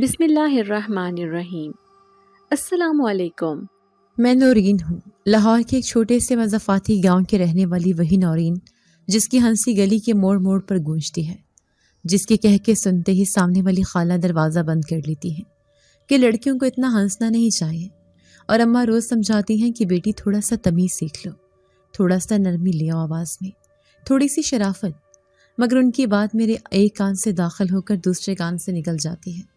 بسم اللہ الرحمن الرحیم۔ السلام علیکم۔ میں نورین ہوں، لاہور کے ایک چھوٹے سے مضافاتی گاؤں کے رہنے والی وہی نورین جس کی ہنسی گلی کے موڑ موڑ پر گونجتی ہے، جس کے کہہ کے سنتے ہی سامنے والی خالہ دروازہ بند کر لیتی ہیں کہ لڑکیوں کو اتنا ہنسنا نہیں چاہیے، اور اماں روز سمجھاتی ہیں کہ بیٹی تھوڑا سا تمیز سیکھ لو، تھوڑا سا نرمی لے آؤ آواز میں، تھوڑی سی شرافت، مگر ان کی بات میرے ایک کان سے داخل ہو کر دوسرے کان سے نکل جاتی ہے،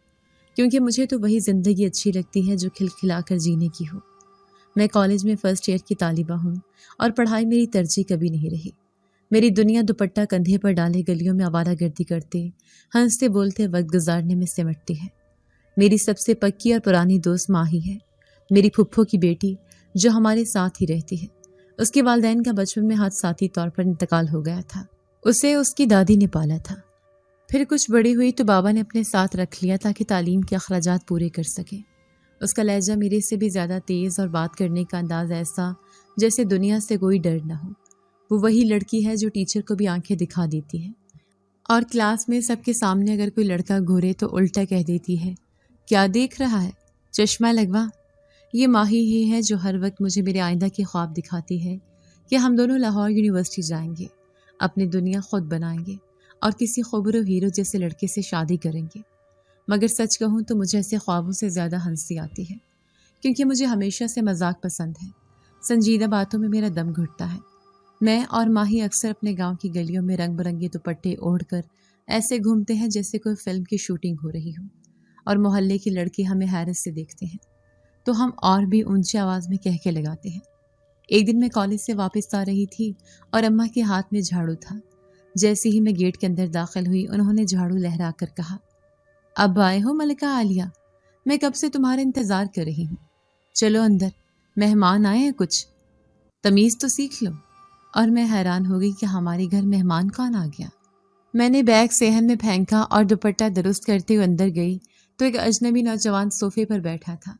کیونکہ مجھے تو وہی زندگی اچھی لگتی ہے جو کھلکھلا کر جینے کی ہو۔ میں کالج میں فرسٹ ایئر کی طالبہ ہوں اور پڑھائی میری ترجیح کبھی نہیں رہی۔ میری دنیا دوپٹہ کندھے پر ڈالے گلیوں میں آوارہ گردی کرتے، ہنستے بولتے وقت گزارنے میں سمٹتی ہے۔ میری سب سے پکی اور پرانی دوست ماہی ہے، میری پھپھو کی بیٹی جو ہمارے ساتھ ہی رہتی ہے۔ اس کے والدین کا بچپن میں حادثاتی طور پر انتقال ہو گیا تھا۔ اسے اس کی دادی نے پالا تھا۔ پھر کچھ بڑی ہوئی تو بابا نے اپنے ساتھ رکھ لیا تاکہ تعلیم کے اخراجات پورے کر سکے۔ اس کا لہجہ میرے سے بھی زیادہ تیز اور بات کرنے کا انداز ایسا جیسے دنیا سے کوئی ڈر نہ ہو۔ وہ وہی لڑکی ہے جو ٹیچر کو بھی آنکھیں دکھا دیتی ہے، اور کلاس میں سب کے سامنے اگر کوئی لڑکا گھورے تو الٹا کہہ دیتی ہے، کیا دیکھ رہا ہے، چشمہ لگوا۔ یہ ماہی ہی ہے جو ہر وقت مجھے میرے آئندہ کے خواب دکھاتی ہے کہ ہم دونوں لاہور یونیورسٹی جائیں گے، اپنی دنیا خود بنائیں گے اور کسی خوبرو ہیرو جیسے لڑکے سے شادی کریں گے۔ مگر سچ کہوں تو مجھے ایسے خوابوں سے زیادہ ہنسی آتی ہے، کیونکہ مجھے ہمیشہ سے مذاق پسند ہے۔ سنجیدہ باتوں میں میرا دم گھٹتا ہے۔ میں اور ماہی اکثر اپنے گاؤں کی گلیوں میں رنگ برنگے دوپٹے اوڑھ کر ایسے گھومتے ہیں جیسے کوئی فلم کی شوٹنگ ہو رہی ہو، اور محلے کی لڑکے ہمیں حیرت سے دیکھتے ہیں تو ہم اور بھی اونچی آواز میں کہہ کے لگاتے ہیں۔ ایک دن میں کالج سے واپس آ رہی تھی اور اماں کے ہاتھ میں جھاڑو تھا۔ جیسے ہی میں گیٹ کے اندر داخل ہوئی انہوں نے جھاڑو لہرا کر کہا، اب آئے ہو ملکہ عالیہ، میں کب سے تمہارا انتظار کر رہی ہوں، چلو اندر، مہمان آئے ہیں کچھ، تمیز تو سیکھ لو۔ اور میں حیران ہو گئی کہ ہمارے گھر مہمان کون آ گیا۔ میں نے بیگ صحن میں پھینکا اور دوپٹہ درست کرتے ہوئے اندر گئی تو ایک اجنبی نوجوان صوفے پر بیٹھا تھا۔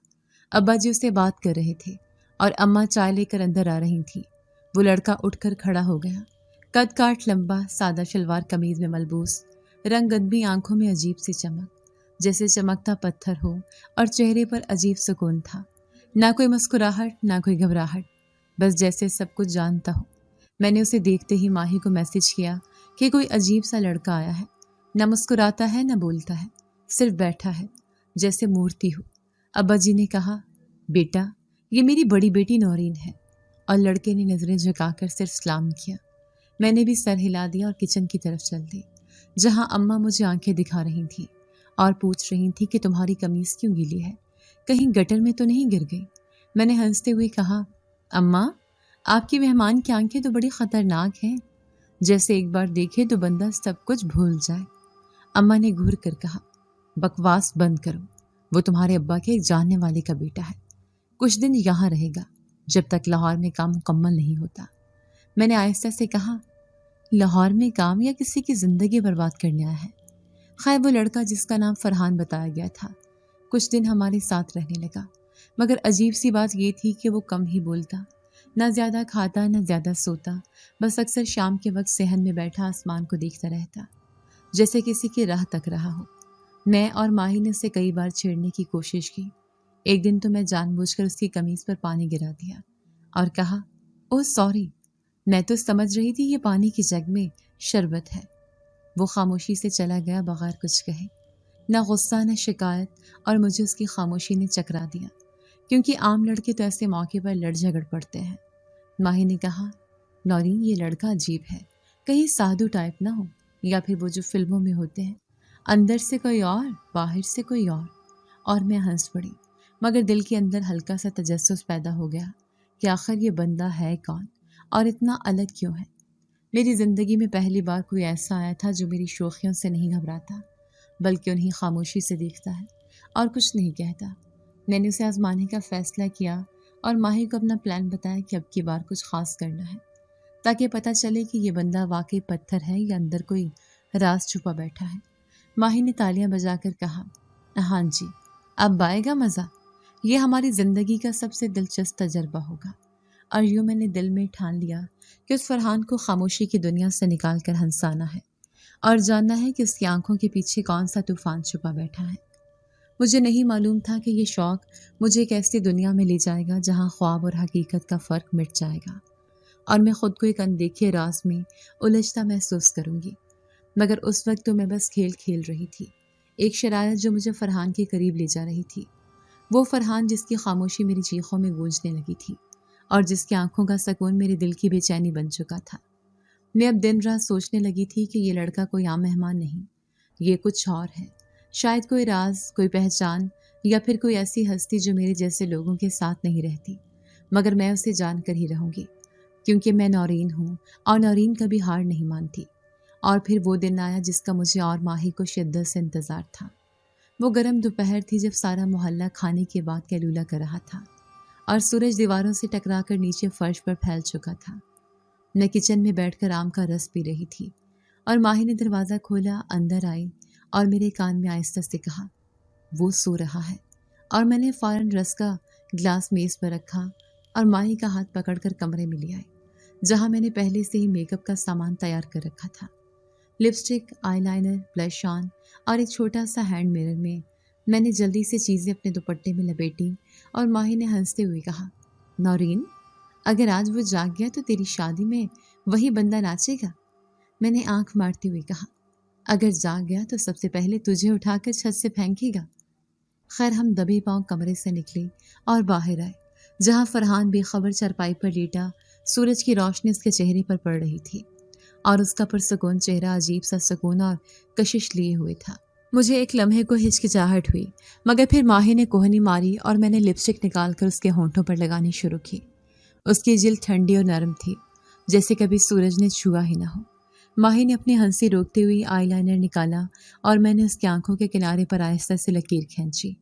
ابا جی اس سے بات کر رہے تھے اور اماں چائے لے کر اندر آ رہی تھی۔ وہ لڑکا اٹھ کر کھڑا ہو گیا، قد کاٹ لمبا، سادہ شلوار قمیض میں ملبوس، رنگ گندمی آنکھوں میں عجیب سی چمک، جیسے چمکتا پتھر ہو، اور چہرے پر عجیب سکون تھا، نہ کوئی مسکراہٹ نہ کوئی گھبراہٹ، بس جیسے سب کچھ جانتا ہو۔ میں نے اسے دیکھتے ہی ماہی کو میسج کیا کہ کوئی عجیب سا لڑکا آیا ہے، نہ مسکراتا ہے نہ بولتا ہے، صرف بیٹھا ہے جیسے مورتی ہو۔ ابا جی نے کہا، بیٹا یہ میری بڑی بیٹی نورین ہے، اور لڑکے نے نظریں جھکا کر صرف سلام کیا۔ میں نے بھی سر ہلا دیا اور کچن کی طرف چل دی، جہاں اماں مجھے آنکھیں دکھا رہی تھیں اور پوچھ رہی تھی کہ تمہاری قمیض کیوں گیلی ہے، کہیں گٹر میں تو نہیں گر گئی۔ میں نے ہنستے ہوئے کہا، اماں آپ کی مہمان کی آنکھیں تو بڑی خطرناک ہیں، جیسے ایک بار دیکھے تو بندہ سب کچھ بھول جائے۔ اماں نے گھور کر کہا، بکواس بند کرو، وہ تمہارے ابا کے ایک جاننے والے کا بیٹا ہے، کچھ دن یہاں رہے گا جب تک لاہور میں کام مکمل نہیں ہوتا۔ میں نے آہستہ سے کہا، لاہور میں کام یا کسی کی زندگی برباد کرنے آیا ہے؟ خیر وہ لڑکا جس کا نام فرحان بتایا گیا تھا کچھ دن ہمارے ساتھ رہنے لگا، مگر عجیب سی بات یہ تھی کہ وہ کم ہی بولتا، نہ زیادہ کھاتا نہ زیادہ سوتا، بس اکثر شام کے وقت صحن میں بیٹھا آسمان کو دیکھتا رہتا، جیسے کسی کی راہ تک رہا ہو۔ میں اور ماہی نے اسے کئی بار چھیڑنے کی کوشش کی۔ ایک دن تو میں جان بوجھ کر اس کی قمیض پر پانی گرا دیا اور کہا، اوہ سوری، میں تو سمجھ رہی تھی یہ پانی کی جگ میں شربت ہے۔ وہ خاموشی سے چلا گیا بغیر کچھ کہے، نہ غصہ نہ شکایت، اور مجھے اس کی خاموشی نے چکرا دیا، کیونکہ عام لڑکے تو ایسے موقع پر لڑ جھگڑ پڑتے ہیں۔ ماہی نے کہا، نورین یہ لڑکا عجیب ہے، کہیں سادھو ٹائپ نہ ہو، یا پھر وہ جو فلموں میں ہوتے ہیں، اندر سے کوئی اور باہر سے کوئی اور میں ہنس پڑی، مگر دل کے اندر ہلکا سا تجسس پیدا ہو گیا کہ آخر یہ بندہ ہے کون اور اتنا الگ کیوں ہے۔ میری زندگی میں پہلی بار کوئی ایسا آیا تھا جو میری شوخیوں سے نہیں گھبراتا، بلکہ انہیں خاموشی سے دیکھتا ہے اور کچھ نہیں کہتا۔ میں نے اسے آزمانے کا فیصلہ کیا اور ماہی کو اپنا پلان بتایا کہ اب کی بار کچھ خاص کرنا ہے، تاکہ پتہ چلے کہ یہ بندہ واقعی پتھر ہے یا اندر کوئی راز چھپا بیٹھا ہے۔ ماہی نے تالیاں بجا کر کہا، ہاں جی، اب آئے گا مزہ، یہ ہماری زندگی کا سب سے دلچسپ تجربہ ہوگا۔ اور یوں میں نے دل میں ٹھان لیا کہ اس فرحان کو خاموشی کی دنیا سے نکال کر ہنسانا ہے اور جاننا ہے کہ اس کی آنکھوں کے پیچھے کون سا طوفان چھپا بیٹھا ہے۔ مجھے نہیں معلوم تھا کہ یہ شوق مجھے ایک ایسی دنیا میں لے جائے گا جہاں خواب اور حقیقت کا فرق مٹ جائے گا اور میں خود کو ایک اندیکھے راز میں الجھتا محسوس کروں گی۔ مگر اس وقت تو میں بس کھیل کھیل رہی تھی، ایک شرارت جو مجھے فرحان کے قریب لے جا رہی تھی۔ وہ فرحان جس کی خاموشی میری چیخوں میں گونجنے لگی تھی اور جس کی آنکھوں کا سکون میرے دل کی بے چینی بن چکا تھا۔ میں اب دن رات سوچنے لگی تھی کہ یہ لڑکا کوئی عام مہمان نہیں، یہ کچھ اور ہے، شاید کوئی راز، کوئی پہچان، یا پھر کوئی ایسی ہستی جو میرے جیسے لوگوں کے ساتھ نہیں رہتی، مگر میں اسے جان کر ہی رہوں گی، کیونکہ میں نورین ہوں اور نورین کبھی ہار نہیں مانتی۔ اور پھر وہ دن آیا جس کا مجھے اور ماہی کو شدت سے انتظار تھا۔ وہ گرم دوپہر تھی جب سارا محلہ کھانے کے بعد کیلولہ کر رہا تھا اور سورج دیواروں سے ٹکرا کر نیچے فرش پر پھیل چکا تھا۔ میں کچن میں بیٹھ کر آم کا رس پی رہی تھی اور ماہی نے دروازہ کھولا، اندر آئی اور میرے کان میں آہستہ سے کہا، وہ سو رہا ہے۔ اور میں نے فوراً رس کا گلاس میز پر رکھا اور ماہی کا ہاتھ پکڑ کر کمرے میں لے آئی، جہاں میں نے پہلے سے ہی میک اپ کا سامان تیار کر رکھا تھا۔ لپسٹک، آئی لائنر، بلش آن اور ایک چھوٹا سا ہینڈ میرر میں نے جلدی سے چیزیں اپنے دوپٹے میں لپیٹی اور ماہی نے ہنستے ہوئے کہا، نورین، اگر آج وہ جاگ گیا تو تیری شادی میں وہی بندہ ناچے گا۔ میں نے آنکھ مارتے ہوئے کہا، اگر جاگ گیا تو سب سے پہلے تجھے اٹھا کر چھت سے پھینکے گا۔ خیر ہم دبے پاؤں کمرے سے نکلے اور باہر آئے، جہاں فرحان بے خبر چارپائی پر لیٹا سورج کی روشنی اس کے چہرے پر پڑ رہی تھی اور اس کا پرسکون چہرہ عجیب سا سکون اور کشش لیے ہوئے تھا۔ مجھے ایک لمحے کو ہچکچاہٹ ہوئی، مگر پھر ماہی نے کوہنی ماری اور میں نے لپسٹک نکال کر اس کے ہونٹوں پر لگانی شروع کی۔ اس کی جلد ٹھنڈی اور نرم تھی، جیسے کبھی سورج نے چھوا ہی نہ ہو۔ ماہی نے اپنی ہنسی روکتے ہوئے آئی لائنر نکالا اور میں نے اس کی آنکھوں کے کنارے پر آہستہ سے لکیر کھینچی۔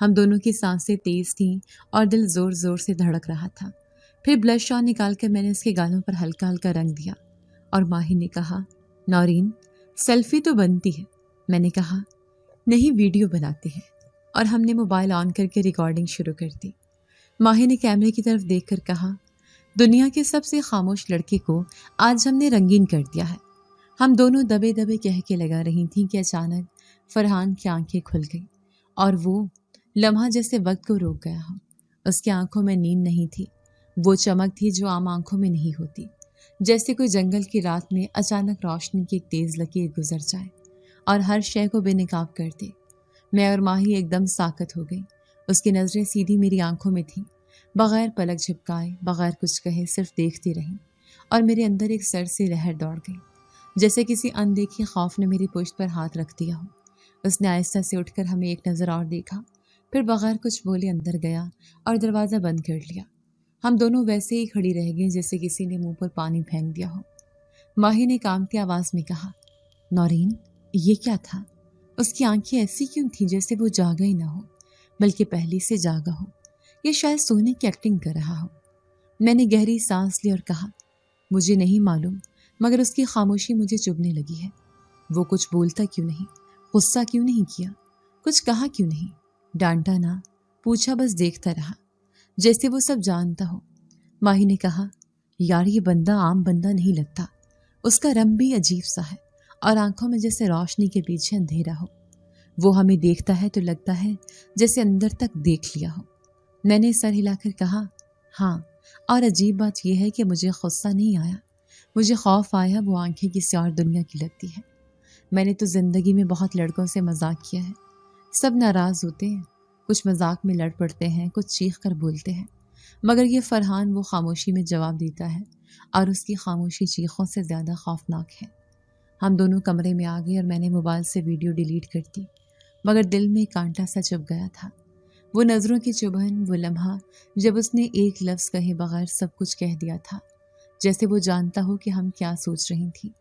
ہم دونوں کی سانسیں تیز تھیں اور دل زور زور سے دھڑک رہا تھا۔ پھر بلش آن نکال کر میں نے اس کے گالوں پر ہلکا ہلکا رنگ دیا اور ماہی نے کہا، نورین، سیلفی تو بنتی ہے۔ میں نے کہا، نہیں، ویڈیو بناتے ہیں، اور ہم نے موبائل آن کر کے ریکارڈنگ شروع کر دی۔ ماہی نے کیمرے کی طرف دیکھ کر کہا، دنیا کے سب سے خاموش لڑکے کو آج ہم نے رنگین کر دیا ہے۔ ہم دونوں دبے دبے کہہ کے لگا رہی تھیں کہ اچانک فرحان کی آنکھیں کھل گئی اور وہ لمحہ جیسے وقت کو روک گیا ہو۔ اس کی آنکھوں میں نیند نہیں تھی، وہ چمک تھی جو عام آنکھوں میں نہیں ہوتی، جیسے کوئی جنگل کی رات میں اچانک روشنی کی ایک تیز لکیر گزر جائے اور ہر شے کو بے نقاب کر دے۔ میں اور ماہی ایک دم ساکت ہو گئی۔ اس کی نظریں سیدھی میری آنکھوں میں تھیں، بغیر پلک جھپکائے، بغیر کچھ کہے، صرف دیکھتی رہیں، اور میرے اندر ایک سر سے لہر دوڑ گئی، جیسے کسی اندیکھے خوف نے میری پشت پر ہاتھ رکھ دیا ہو۔ اس نے آہستہ سے اٹھ کر ہمیں ایک نظر اور دیکھا، پھر بغیر کچھ بولے اندر گیا اور دروازہ بند کر لیا۔ ہم دونوں ویسے ہی کھڑی رہ گئیں جیسے کسی نے منہ پر پانی پھینک دیا ہو۔ ماہی نے کانپتی آواز میں کہا، نورین، یہ کیا تھا؟ اس کی آنکھیں ایسی کیوں تھیں جیسے وہ جاگا ہی نہ ہو، بلکہ پہلے سے جاگا ہو، یا شاید سونے کی ایکٹنگ کر رہا ہو۔ میں نے گہری سانس لی اور کہا، مجھے نہیں معلوم، مگر اس کی خاموشی مجھے چبھنے لگی ہے۔ وہ کچھ بولتا کیوں نہیں؟ غصہ کیوں نہیں کیا؟ کچھ کہا کیوں نہیں؟ ڈانٹا نہ، پوچھا، بس دیکھتا رہا، جیسے وہ سب جانتا ہو۔ ماہی نے کہا، یار یہ بندہ عام بندہ نہیں لگتا، اس کا رنگ بھی عجیب سا ہے اور آنکھوں میں جیسے روشنی کے پیچھے اندھیرا ہو۔ وہ ہمیں دیکھتا ہے تو لگتا ہے جیسے اندر تک دیکھ لیا ہو۔ میں نے سر ہلا کر کہا، ہاں، اور عجیب بات یہ ہے کہ مجھے غصہ نہیں آیا، مجھے خوف آیا، وہ آنکھیں کسی اور دنیا کی لگتی ہے۔ میں نے تو زندگی میں بہت لڑکوں سے مذاق کیا ہے، سب ناراض ہوتے ہیں، کچھ مذاق میں لڑ پڑتے ہیں، کچھ چیخ کر بولتے ہیں، مگر یہ فرحان وہ خاموشی میں جواب دیتا ہے اور اس کی خاموشی چیخوں سے زیادہ خوفناک ہے۔ ہم دونوں کمرے میں آ گئے اور میں نے موبائل سے ویڈیو ڈیلیٹ کر دی، مگر دل میں کانٹا سا چبھ گیا تھا۔ وہ نظروں کی چبھن، وہ لمحہ جب اس نے ایک لفظ کہے بغیر سب کچھ کہہ دیا تھا، جیسے وہ جانتا ہو کہ ہم کیا سوچ رہی تھیں،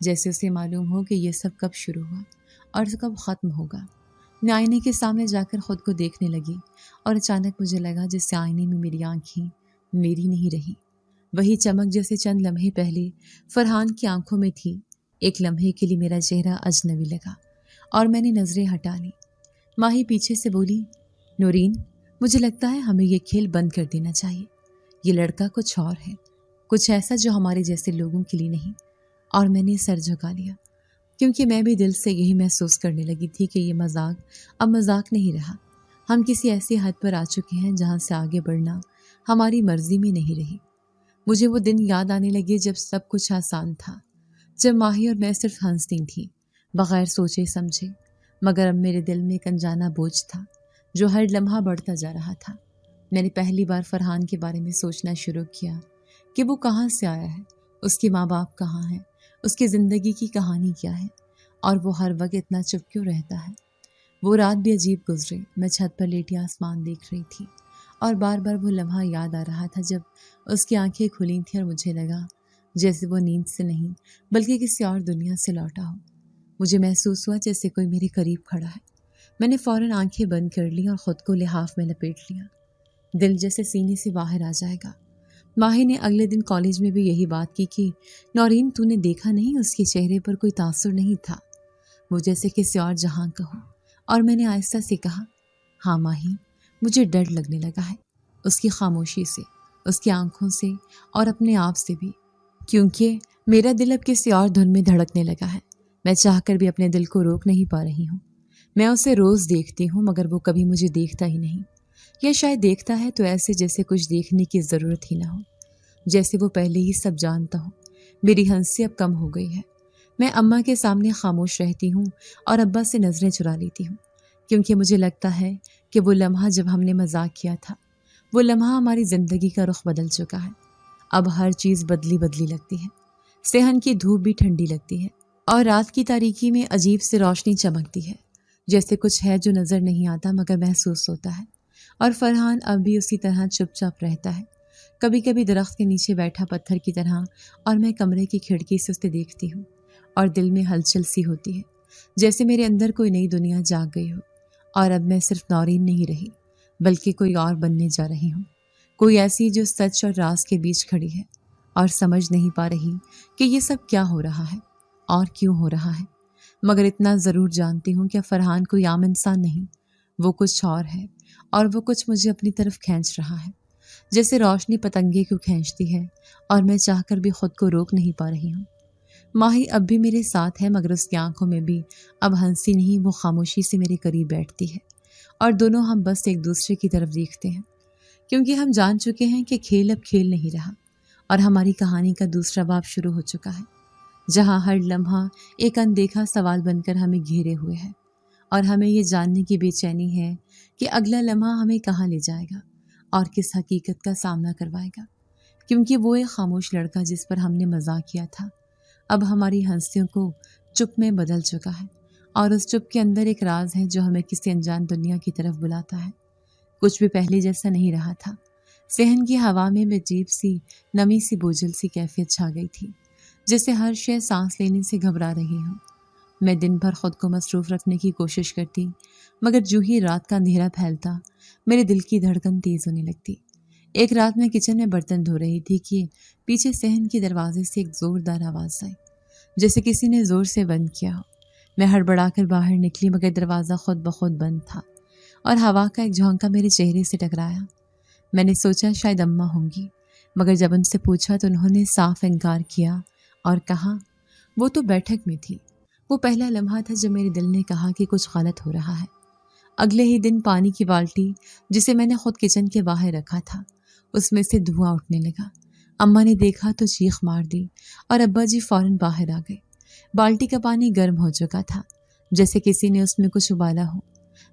جیسے اسے معلوم ہو کہ یہ سب کب شروع ہوا اور کب ختم ہوگا۔ میں آئینے کے سامنے جا کر خود کو دیکھنے لگی اور اچانک مجھے لگا جیسے آئینے میں میری آنکھیں میری نہیں رہی، وہی چمک جیسے چند لمحے پہلے فرحان کی آنکھوں میں تھی۔ ایک لمحے کے لیے میرا چہرہ اجنبی لگا اور میں نے نظریں ہٹا لی۔ ماہی پیچھے سے بولی، نورین، مجھے لگتا ہے ہمیں یہ کھیل بند کر دینا چاہیے، یہ لڑکا کچھ اور ہے، کچھ ایسا جو ہمارے جیسے لوگوں کے لیے نہیں۔ اور میں نے سر جھکا لیا۔ کیونکہ میں بھی دل سے یہی محسوس کرنے لگی تھی کہ یہ مذاق اب مذاق نہیں رہا. ہم کسی ایسی حد پر آ چکے ہیں جہاں سے آگے بڑھنا ہماری مرضی میں نہیں رہی. مجھے وہ دن یاد آنے لگے جب سب کچھ آسان تھا، جب ماہی اور میں صرف ہنستی تھیں بغیر سوچے سمجھے. مگر اب میرے دل میں ایک انجانا بوجھ تھا جو ہر لمحہ بڑھتا جا رہا تھا. میں نے پہلی بار فرحان کے بارے میں سوچنا شروع کیا کہ وہ کہاں سے آیا ہے، اس کے ماں باپ کہاں ہیں، اس کی زندگی کی کہانی کیا ہے، اور وہ ہر وقت اتنا چپ کیوں رہتا ہے. وہ رات بھی عجیب گزرے. میں چھت پر لیٹی آسمان دیکھ رہی تھی اور بار بار وہ لمحہ یاد آ رہا تھا جب اس کی آنکھیں کھلی تھیں اور مجھے لگا جیسے وہ نیند سے نہیں بلکہ کسی اور دنیا سے لوٹا ہو. مجھے محسوس ہوا جیسے کوئی میرے قریب کھڑا ہے. میں نے فوراً آنکھیں بند کر لی اور خود کو لحاف میں لپیٹ لیا. دل جیسے سینے سے باہر آ جائے گا. ماہی نے اگلے دن کالج میں بھی یہی بات کی کہ نورین تو نے دیکھا نہیں، اس کے چہرے پر کوئی تاثر نہیں تھا، وہ جیسے کسی اور جہاں کا ہو. اور میں نے آہستہ سے کہا ہاں ماہی، مجھے ڈر لگنے لگا ہے، اس کی خاموشی سے، اس کی آنکھوں سے اور اپنے آپ سے بھی، کیونکہ میرا دل اب کسی اور دھن میں دھڑکنے لگا ہے. میں چاہ کر بھی اپنے دل کو روک نہیں پا رہی ہوں. میں اسے روز دیکھتی ہوں مگر وہ کبھی مجھے دیکھتا ہی نہیں، یا شاید دیکھتا ہے تو ایسے جیسے کچھ دیکھنے کی ضرورت ہی نہ ہو، جیسے وہ پہلے ہی سب جانتا ہو. میری ہنسی اب کم ہو گئی ہے. میں اماں کے سامنے خاموش رہتی ہوں اور ابا سے نظریں چرا لیتی ہوں، کیونکہ مجھے لگتا ہے کہ وہ لمحہ جب ہم نے مذاق کیا تھا، وہ لمحہ ہماری زندگی کا رخ بدل چکا ہے. اب ہر چیز بدلی بدلی لگتی ہے. صحن کی دھوپ بھی ٹھنڈی لگتی ہے اور رات کی تاریکی میں عجیب سے روشنی چمکتی ہے، جیسے کچھ ہے جو نظر نہیں آتا مگر محسوس ہوتا ہے. اور فرحان اب بھی اسی طرح چپ چاپ رہتا ہے، کبھی کبھی درخت کے نیچے بیٹھا پتھر کی طرح، اور میں کمرے کی کھڑکی سے اسے دیکھتی ہوں اور دل میں ہلچل سی ہوتی ہے، جیسے میرے اندر کوئی نئی دنیا جاگ گئی ہو، اور اب میں صرف نورین نہیں رہی بلکہ کوئی اور بننے جا رہی ہوں. کوئی ایسی جو سچ اور راز کے بیچ کھڑی ہے اور سمجھ نہیں پا رہی کہ یہ سب کیا ہو رہا ہے اور کیوں ہو رہا ہے. مگر اتنا ضرور جانتی ہوں کہ فرحان کوئی عام انسان نہیں، وہ کچھ اور ہے، اور وہ کچھ مجھے اپنی طرف کھینچ رہا ہے، جیسے روشنی پتنگے کو کھینچتی ہے اور میں چاہ کر بھی خود کو روک نہیں پا رہی ہوں. ماہی اب بھی میرے ساتھ ہے مگر اس کی آنکھوں میں بھی اب ہنسی نہیں، وہ خاموشی سے میرے قریب بیٹھتی ہے اور دونوں ہم بس ایک دوسرے کی طرف دیکھتے ہیں، کیونکہ ہم جان چکے ہیں کہ کھیل اب کھیل نہیں رہا اور ہماری کہانی کا دوسرا باب شروع ہو چکا ہے، جہاں ہر لمحہ ایک اندیکھا سوال بن کر ہمیں گھیرے ہوئے ہے اور ہمیں یہ جاننے کی بے چینی ہے کہ اگلا لمحہ ہمیں کہاں لے جائے گا اور کس حقیقت کا سامنا کروائے گا. کیونکہ وہ ایک خاموش لڑکا جس پر ہم نے مذاق کیا تھا اب ہماری ہنسیوں کو چپ میں بدل چکا ہے، اور اس چپ کے اندر ایک راز ہے جو ہمیں کسی انجان دنیا کی طرف بلاتا ہے. کچھ بھی پہلے جیسا نہیں رہا تھا. صحن کی ہوا میں عجیب سی نمی سی بوجھل سی کیفیت چھا گئی تھی، جیسے ہر شے سانس لینے سے گھبرا رہی ہوں. میں دن بھر خود کو مصروف رکھنے کی کوشش کرتی مگر جو ہی رات کا اندھیرا پھیلتا میرے دل کی دھڑکن تیز ہونے لگتی. ایک رات میں کچن میں برتن دھو رہی تھی کہ پیچھے صحن کے دروازے سے ایک زوردار آواز آئی، جیسے کسی نے زور سے بند کیا ہو. میں ہڑبڑا کر باہر نکلی مگر دروازہ خود بخود بند تھا اور ہوا کا ایک جھونکا میرے چہرے سے ٹکرایا. میں نے سوچا شاید اماں ہوں گی، مگر جب ان سے پوچھا تو انہوں نے صاف انکار کیا اور کہا وہ تو بیٹھک میں تھی. وہ پہلا لمحہ تھا جب میرے دل نے کہا کہ کچھ غلط ہو رہا ہے. اگلے ہی دن پانی کی بالٹی جسے میں نے خود کچن کے باہر رکھا تھا اس میں سے دھواں اٹھنے لگا. اماں نے دیکھا تو چیخ مار دی اور ابا جی فوراً باہر آ گئے. بالٹی کا پانی گرم ہو چکا تھا، جیسے کسی نے اس میں کچھ ابالا ہو،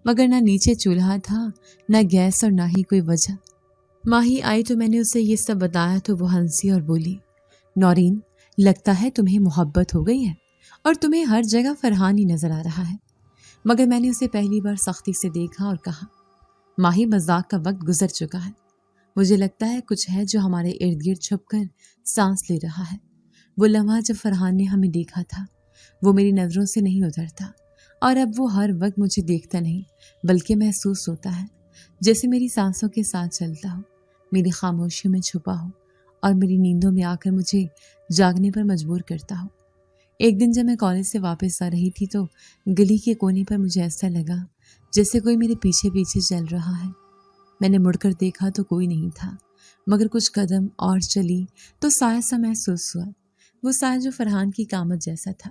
مگر نہ نیچے چولہا تھا، نہ گیس اور نہ ہی کوئی وجہ. ماہی آئی تو میں نے اسے یہ سب بتایا تو وہ ہنسی اور بولی نورین، لگتا ہے تمہیں محبت ہو گئی ہے اور تمہیں ہر جگہ فرحان ہی نظر آ رہا ہے. مگر میں نے اسے پہلی بار سختی سے دیکھا اور کہا ماہی، مذاق کا وقت گزر چکا ہے. مجھے لگتا ہے کچھ ہے جو ہمارے ارد گرد چھپ کر سانس لے رہا ہے. وہ لمحہ جب فرحان نے ہمیں دیکھا تھا وہ میری نظروں سے نہیں اترتا، اور اب وہ ہر وقت مجھے دیکھتا نہیں بلکہ محسوس ہوتا ہے، جیسے میری سانسوں کے ساتھ چلتا ہو، میری خاموشیوں میں چھپا ہو اور میری نیندوں میں آ کر مجھے جاگنے پر مجبور کرتا ہو. ایک دن جب میں کالج سے واپس آ رہی تھی تو گلی کے کونے پر مجھے ایسا لگا جیسے کوئی میرے پیچھے پیچھے چل رہا ہے. میں نے مڑ کر دیکھا تو کوئی نہیں تھا، مگر کچھ قدم اور چلی تو سایہ سا محسوس ہوا، وہ سایہ جو فرحان کی قامت جیسا تھا.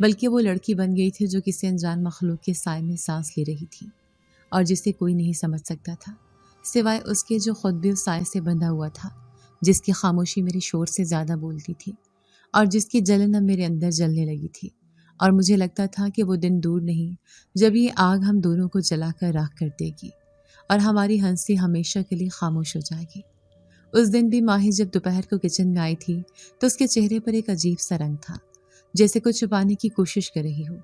بلکہ وہ لڑکی بن گئی تھی جو کسی انجان مخلوق کے سائے میں سانس لے رہی تھی اور جسے کوئی نہیں سمجھ سکتا تھا سوائے اس کے جو خود بھی اس سائے سے بندھا ہوا تھا، جس کی خاموشی میرے شور سے زیادہ بولتی تھی اور جس کی جلن اب میرے اندر جلنے لگی تھی، اور مجھے لگتا تھا کہ وہ دن دور نہیں جب یہ آگ ہم دونوں کو جلا کر راکھ کر دے گی اور ہماری ہنسی ہمیشہ کے لیے خاموش ہو جائے گی۔ اس دن بھی ماہی جب دوپہر کو کچن میں آئی تھی تو اس کے چہرے پر ایک عجیب سا رنگ تھا، جیسے کچھ چھپانے کی کوشش کر رہی ہو،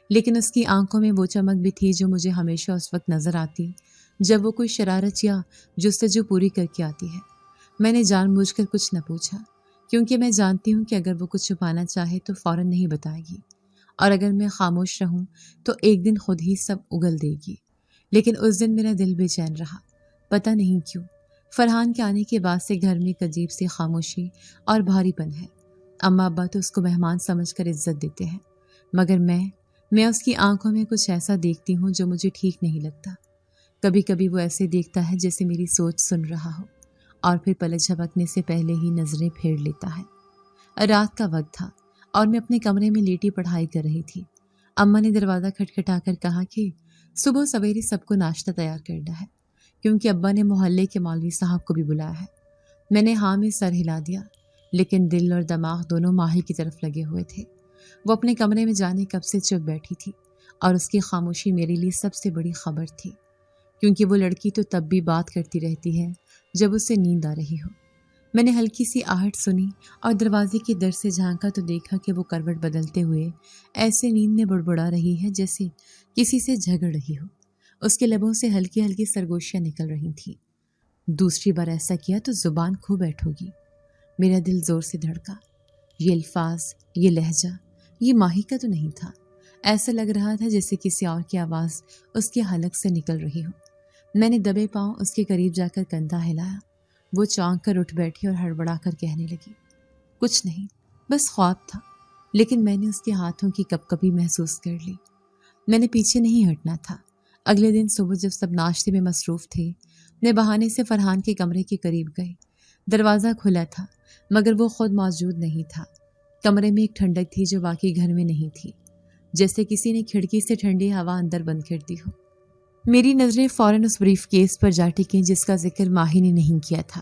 لیکن اس کی آنکھوں میں وہ چمک بھی تھی جو مجھے ہمیشہ اس وقت نظر آتی جب وہ کوئی شرارت یا جستجو پوری کر کے آتی ہے۔ میں نے جان بوجھ کر کچھ نہ پوچھا، کیونکہ میں جانتی ہوں کہ اگر وہ کچھ چھپانا چاہے تو فوراً نہیں بتائے گی، اور اگر میں خاموش رہوں تو ایک دن خود ہی سب اگل دے گی۔ لیکن اس دن میرا دل بے چین رہا، پتہ نہیں کیوں۔ فرحان کے آنے کے بعد سے گھر میں ایک عجیب سی خاموشی اور بھاری پن ہے۔ اماں ابا تو اس کو مہمان سمجھ کر عزت دیتے ہیں، مگر میں اس کی آنکھوں میں کچھ ایسا دیکھتی ہوں جو مجھے ٹھیک نہیں لگتا۔ کبھی کبھی وہ ایسے دیکھتا ہے جیسے میری سوچ سن رہا ہو، اور پھر پلک جھپکنے سے پہلے ہی نظریں پھیر لیتا ہے۔ رات کا وقت تھا اور میں اپنے کمرے میں لیٹی پڑھائی کر رہی تھی۔ اماں نے دروازہ کھٹکھٹا کر کہا کہ صبح سویرے سب کو ناشتہ تیار کرنا ہے، کیونکہ ابا نے محلے کے مولوی صاحب کو بھی بلایا ہے۔ میں نے ہاں میں سر ہلا دیا، لیکن دل اور دماغ دونوں ماہی کی طرف لگے ہوئے تھے۔ وہ اپنے کمرے میں جانے کب سے چپ بیٹھی تھی، اور اس کی خاموشی میرے لیے سب سے بڑی خبر تھی، کیونکہ وہ لڑکی تو تب بھی بات کرتی رہتی ہے جب اسے نیند آ رہی ہو۔ میں نے ہلکی سی آہٹ سنی اور دروازے کی در سے جھانکا تو دیکھا کہ وہ کروٹ بدلتے ہوئے ایسے نیند میں بڑبڑا رہی ہے جیسے کسی سے جھگڑ رہی ہو۔ اس کے لبوں سے ہلکی ہلکی سرگوشیاں نکل رہی تھیں۔ دوسری بار ایسا کیا تو زبان کھو بیٹھو گی۔ میرا دل زور سے دھڑکا۔ یہ الفاظ، یہ لہجہ، یہ ماہی کا تو نہیں تھا۔ ایسا لگ رہا تھا جیسے کسی اور کی آواز اس کے حلق سے نکل رہی ہو۔ میں نے دبے پاؤں اس کے قریب جا کر کندھا ہلایا۔ وہ چونک کر اٹھ بیٹھی اور ہڑبڑا کر کہنے لگی، کچھ نہیں، بس خواب تھا۔ لیکن میں نے اس کے ہاتھوں کی کپ کپی محسوس کر لی۔ میں نے پیچھے نہیں ہٹنا تھا۔ اگلے دن صبح جب سب ناشتے میں مصروف تھے، میں بہانے سے فرحان کے کمرے کے قریب گئی۔ دروازہ کھلا تھا، مگر وہ خود موجود نہیں تھا۔ کمرے میں ایک ٹھنڈک تھی جو باقی گھر میں نہیں تھی، جیسے کسی نے کھڑکی سے ٹھنڈی ہوا اندر بند کر دی ہو۔ میری نظریں فوراً اس بریف کیس پر جا ٹکیں جس کا ذکر ماہی نے نہیں کیا تھا،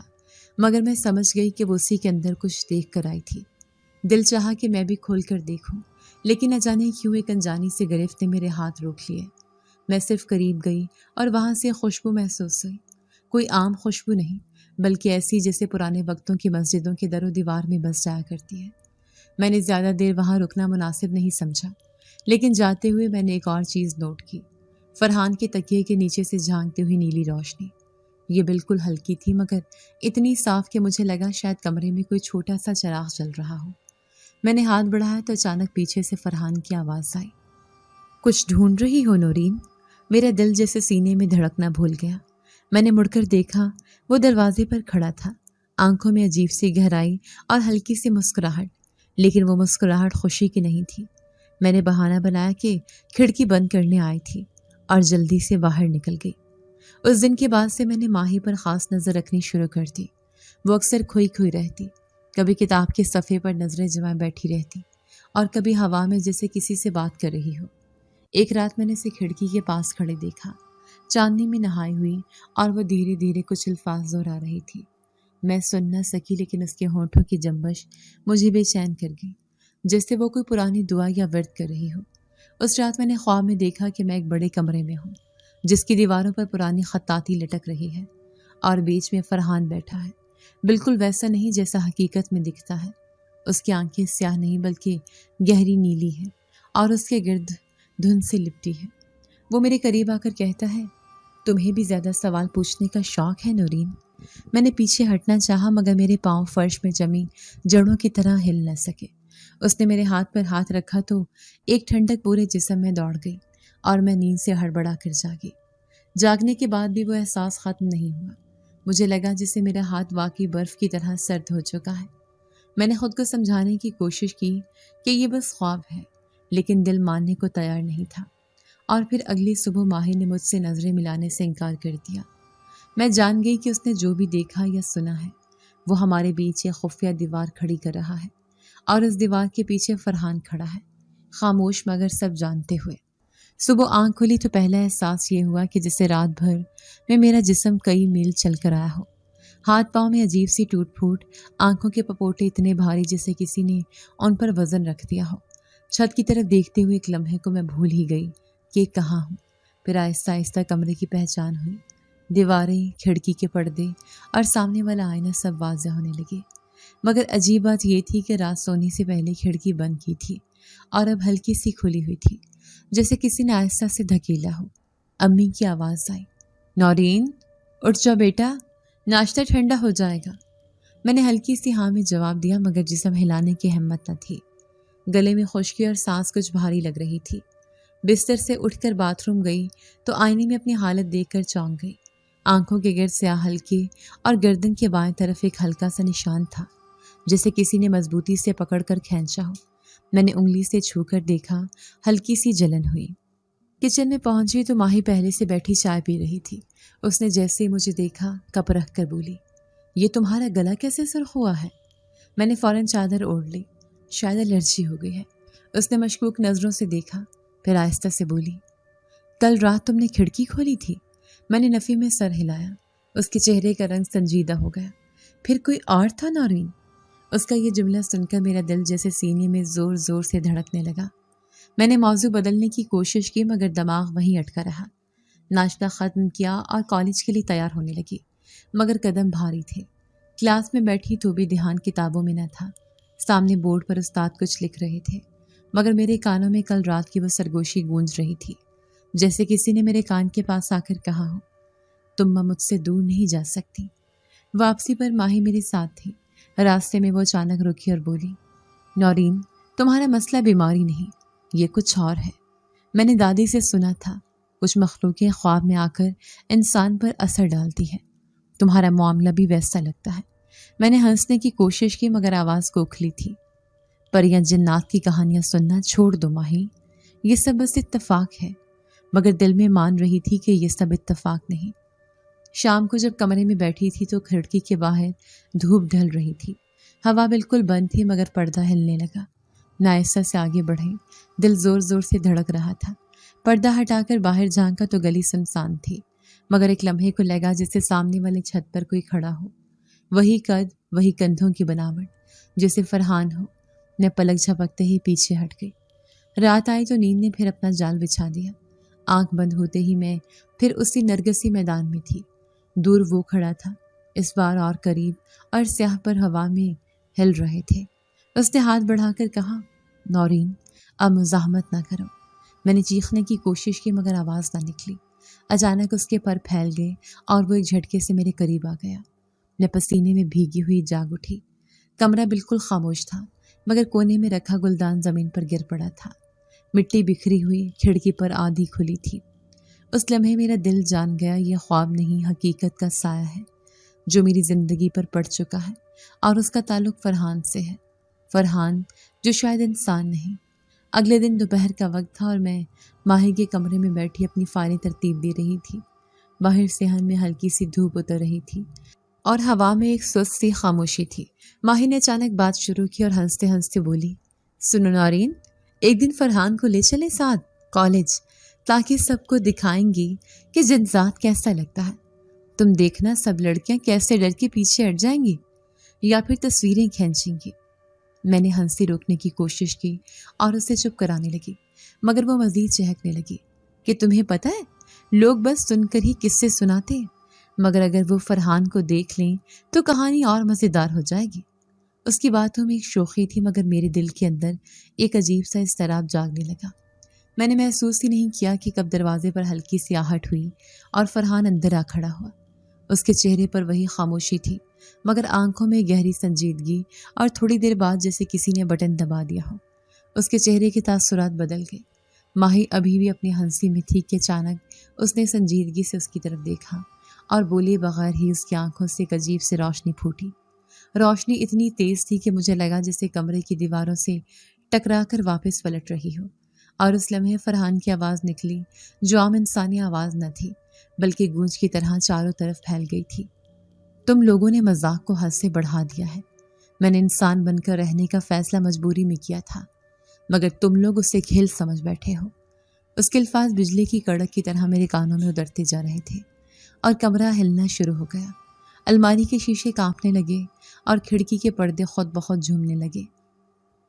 مگر میں سمجھ گئی کہ وہ اسی کے اندر کچھ دیکھ کر آئی تھی۔ دل چاہا کہ میں بھی کھول کر دیکھوں، لیکن نہ جانے کیوں ایک انجانی سے گرفت نے میرے ہاتھ روک لیے۔ میں صرف قریب گئی اور وہاں سے خوشبو محسوس ہوئی، کوئی عام خوشبو نہیں، بلکہ ایسی جیسے پرانے وقتوں کی مسجدوں کے در و دیوار میں بس جایا کرتی ہے۔ میں نے زیادہ دیر وہاں رکنا مناسب نہیں سمجھا، لیکن جاتے ہوئے میں نے ایک اور چیز نوٹ کی، فرحان کے تکیے کے نیچے سے جھانکتی ہوئی نیلی روشنی۔ یہ بالکل ہلکی تھی، مگر اتنی صاف کہ مجھے لگا شاید کمرے میں کوئی چھوٹا سا چراغ جل رہا ہو۔ میں نے ہاتھ بڑھایا تو اچانک پیچھے سے فرحان کی آواز آئی، کچھ ڈھونڈ رہی ہو نورین؟ میرا دل جیسے سینے میں دھڑکنا بھول گیا۔ میں نے مڑ کر دیکھا، وہ دروازے پر کھڑا تھا، آنکھوں میں عجیب سی گہرائی اور ہلکی سی مسکراہٹ، لیکن وہ مسکراہٹ خوشی کی نہیں تھی۔ میں نے بہانہ بنایا کہ کھڑکی بند کرنے آئی تھی اور جلدی سے باہر نکل گئی۔ اس دن کے بعد سے میں نے ماہی پر خاص نظر رکھنی شروع کر دی۔ وہ اکثر کھوئی کھوئی رہتی، کبھی کتاب کے صفحے پر نظریں جمائے بیٹھی رہتی اور کبھی ہوا میں جیسے کسی سے بات کر رہی ہو۔ ایک رات میں نے اسے کھڑکی کے پاس کھڑے دیکھا، چاندنی میں نہائی ہوئی، اور وہ دھیرے دھیرے کچھ الفاظ دہرا رہی تھی۔ میں سن نہ سکی، لیکن اس کے ہونٹوں کی جنبش مجھے بے چین کر گئی، جیسے وہ کوئی پرانی دعا یا ورد کر رہی ہو۔ اس رات میں نے خواب میں دیکھا کہ میں ایک بڑے کمرے میں ہوں، جس کی دیواروں پر پرانی خطاطی لٹک رہی ہے، اور بیچ میں فرحان بیٹھا ہے، بالکل ویسا نہیں جیسا حقیقت میں دکھتا ہے۔ اس کی آنکھیں سیاہ نہیں بلکہ گہری نیلی ہیں، اور اس کے گرد دھند سے لپٹی ہے۔ وہ میرے قریب آ کر کہتا ہے، تمہیں بھی زیادہ سوال پوچھنے کا شوق ہے نورین؟ میں نے پیچھے ہٹنا چاہا، مگر میرے پاؤں فرش میں جمی جڑوں کی طرح ہل نہ سکے۔ اس نے میرے ہاتھ پر ہاتھ رکھا تو ایک ٹھنڈک پورے جسم میں دوڑ گئی، اور میں نیند سے ہڑبڑا کر جاگی۔ جاگنے کے بعد بھی وہ احساس ختم نہیں ہوا۔ مجھے لگا جسے میرا ہاتھ واقعی برف کی طرح سرد ہو چکا ہے۔ میں نے خود کو سمجھانے کی کوشش کی کہ یہ بس خواب ہے، لیکن دل ماننے کو تیار نہیں تھا، اور پھر اگلی صبح ماہی نے مجھ سے نظریں ملانے سے انکار کر دیا۔ میں جان گئی کہ اس نے جو بھی دیکھا یا سنا ہے، وہ ہمارے بیچ ایک خفیہ دیوار کھڑی کر رہا ہے، اور اس دیوار کے پیچھے فرحان کھڑا ہے، خاموش مگر سب جانتے ہوئے۔ صبح آنکھ کھلی تو پہلا احساس یہ ہوا کہ جسے رات بھر میں میرا جسم کئی میل چل کر آیا ہو۔ ہاتھ پاؤں میں عجیب سی ٹوٹ پھوٹ، آنکھوں کے پپوٹے اتنے بھاری جیسے کسی نے ان پر وزن رکھ دیا ہو۔ چھت کی طرف دیکھتے ہوئے ایک لمحے کو میں بھول ہی گئی کہ کہاں ہوں۔ پھر آہستہ آہستہ کمرے کی پہچان ہوئی۔ دیواریں، کھڑکی کے پردے اور سامنے والا آئینہ سب واضح ہونے لگے۔ مگر عجیب بات یہ تھی کہ رات سونے سے پہلے کھڑکی بند کی تھی اور اب ہلکی سی کھلی ہوئی تھی، جیسے کسی نے آہستہ سے دھکیلا ہو۔ امی کی آواز آئی، نورین اٹھ جاؤ بیٹا، ناشتہ ٹھنڈا ہو جائے گا۔ میں نے ہلکی سی ہاں میں جواب دیا مگر جسم ہلانے کی ہمت نہ تھی۔ گلے میں خشکی اور سانس کچھ بھاری لگ رہی تھی۔ بستر سے اٹھ کر باتھ روم گئی تو آئینے میں اپنی حالت دیکھ کر چونک گئی۔ آنکھوں کے گرد سیاہ ہلکے اور گردن کے بائیں طرف ایک ہلکا سا نشان تھا، جیسے کسی نے مضبوطی سے پکڑ کر کھینچا ہو۔ میں نے انگلی سے چھو کر دیکھا، ہلکی سی جلن ہوئی۔ کچن میں پہنچی تو ماہی پہلے سے بیٹھی چائے پی رہی تھی۔ اس نے جیسے ہی مجھے دیکھا کپ رکھ کر بولی، یہ تمہارا گلا کیسے سرخ ہوا ہے؟ میں نے فوراً چادر اوڑھ لی، شاید الرجی ہو گئی ہے۔ اس نے مشکوک نظروں سے دیکھا، پھر آہستہ سے بولی، کل رات تم نے کھڑکی کھولی تھی؟ میں نے نفی میں سر ہلایا۔ اس کے چہرے کا رنگ سنجیدہ ہو گیا۔ پھر کوئی اور تھا نورین؟ اس کا یہ جملہ سن کر میرا دل جیسے سینے میں زور زور سے دھڑکنے لگا۔ میں نے موضوع بدلنے کی کوشش کی مگر دماغ وہیں اٹکا رہا۔ ناشتہ ختم کیا اور کالج کے لیے تیار ہونے لگی، مگر قدم بھاری تھے۔ کلاس میں بیٹھی تو بھی دھیان کتابوں میں نہ تھا۔ سامنے بورڈ پر استاد کچھ لکھ رہے تھے، مگر میرے کانوں میں کل رات کی وہ سرگوشی گونج رہی تھی، جیسے کسی نے میرے کان کے پاس آ کر کہا ہو، تم مجھ سے دور نہیں جا سکتی۔ واپسی پر ماہی میرے ساتھ تھی۔ راستے میں وہ اچانک رکی اور بولی، نورین تمہارا مسئلہ بیماری نہیں، یہ کچھ اور ہے۔ میں نے دادی سے سنا تھا کچھ مخلوقیں خواب میں آ کر انسان پر اثر ڈالتی ہے، تمہارا معاملہ بھی ویسا لگتا ہے۔ میں نے ہنسنے کی کوشش کی مگر آواز کوکھلی تھی۔ پریاں جنات کی کہانیاں سننا چھوڑ دو ماہی، یہ سب بس اتفاق ہے، مگر دل میں مان رہی تھی کہ یہ سب اتفاق نہیں۔ شام کو جب کمرے میں بیٹھی تھی تو کھڑکی کے باہر دھوپ ڈھل رہی تھی۔ ہوا بالکل بند تھی مگر پردہ ہلنے لگا۔ نائسہ سے آگے بڑھے، دل زور زور سے دھڑک رہا تھا۔ پردہ ہٹا کر باہر جھانکا تو گلی سنسان تھی، مگر ایک لمحے کو لگا جیسے سامنے والے چھت پر کوئی کھڑا ہو، وہی قد، وہی کندھوں کی بناوٹ، جیسے فرحان ہو۔ میں پلک جھپکتے ہی پیچھے ہٹ گئی۔ رات آئی تو نیند نے پھر اپنا جال بچھا دیا۔ آنکھ بند ہوتے ہی میں پھر اسی نرگسی میدان میں تھی۔ دور وہ کھڑا تھا، اس بار اور قریب، اور سیاہ پر ہوا میں ہل رہے تھے۔ اس نے ہاتھ بڑھا کر کہا، نورین اب مزاحمت نہ کرو۔ میں نے چیخنے کی کوشش کی مگر آواز نہ نکلی۔ اچانک اس کے پر پھیل گئے اور وہ ایک جھٹکے سے میرے قریب آ گیا۔ میں پسینے میں بھیگی ہوئی جاگ اٹھی۔ کمرہ بالکل خاموش تھا مگر کونے میں رکھا گلدان زمین پر گر پڑا تھا، مٹی بکھری ہوئی کھڑکی پر آدھی کھلی تھی۔ اس لمحے میرا دل جان گیا یہ خواب نہیں، حقیقت کا سایہ ہے جو میری زندگی پر پڑ چکا ہے، اور اس کا تعلق فرحان سے ہے۔ فرحان جو شاید انسان نہیں۔ اگلے دن دوپہر کا وقت تھا اور میں ماہی کے کمرے میں بیٹھی اپنی فائلیں ترتیب دے رہی تھی۔ باہر صحن میں ہلکی سی دھوپ اتر رہی تھی اور ہوا میں ایک سست سی خاموشی تھی۔ ماہی نے اچانک بات شروع کی اور ہنستے ہنستے بولی، سنو نورین، ایک دن فرحان کو لے چلے ساتھ کالج، تاکہ سب کو دکھائیں گی کہ جنزات کیسا لگتا ہے۔ تم دیکھنا سب لڑکیاں کیسے ڈر کے پیچھے ہٹ جائیں گی یا پھر تصویریں کھینچیں گی۔ میں نے ہنسی روکنے کی کوشش کی اور اسے چپ کرانے لگی، مگر وہ مزید چہکنے لگی کہ تمہیں پتہ ہے لوگ بس سن کر ہی قصے سناتے ہیں، مگر اگر وہ فرحان کو دیکھ لیں تو کہانی اور مزیدار ہو جائے گی۔ اس کی باتوں میں ایک شوخی تھی مگر میرے دل کے اندر ایک عجیب سا اضطراب جاگنے لگا۔ میں نے محسوس ہی نہیں کیا کہ کب دروازے پر ہلکی سی آہٹ ہوئی اور فرحان اندر آ کھڑا ہوا۔ اس کے چہرے پر وہی خاموشی تھی مگر آنکھوں میں گہری سنجیدگی، اور تھوڑی دیر بعد جیسے کسی نے بٹن دبا دیا ہو اس کے چہرے کے تاثرات بدل گئے۔ ماہی ابھی بھی اپنی ہنسی میں تھی کہ اچانک اس نے سنجیدگی سے اس کی طرف دیکھا اور بولے بغیر ہی اس کی آنکھوں سے ایک عجیب سے روشنی پھوٹی۔ روشنی اتنی تیز تھی کہ مجھے لگا جیسے کمرے کی دیواروں سے ٹکرا کر واپس پلٹ رہی ہو، اور اس لمحے فرحان کی آواز نکلی جو عام انسانی آواز نہ تھی بلکہ گونج کی طرح چاروں طرف پھیل گئی تھی، تم لوگوں نے مذاق کو حد سے بڑھا دیا ہے۔ میں نے انسان بن کر رہنے کا فیصلہ مجبوری میں کیا تھا، مگر تم لوگ اسے کھیل سمجھ بیٹھے ہو۔ اس کے الفاظ بجلی کی کڑک کی طرح میرے کانوں میں اترتے جا رہے تھے اور کمرہ ہلنا شروع ہو گیا۔ الماری کے شیشے کانپنے لگے اور کھڑکی کے پردے خود بخود جھومنے لگے۔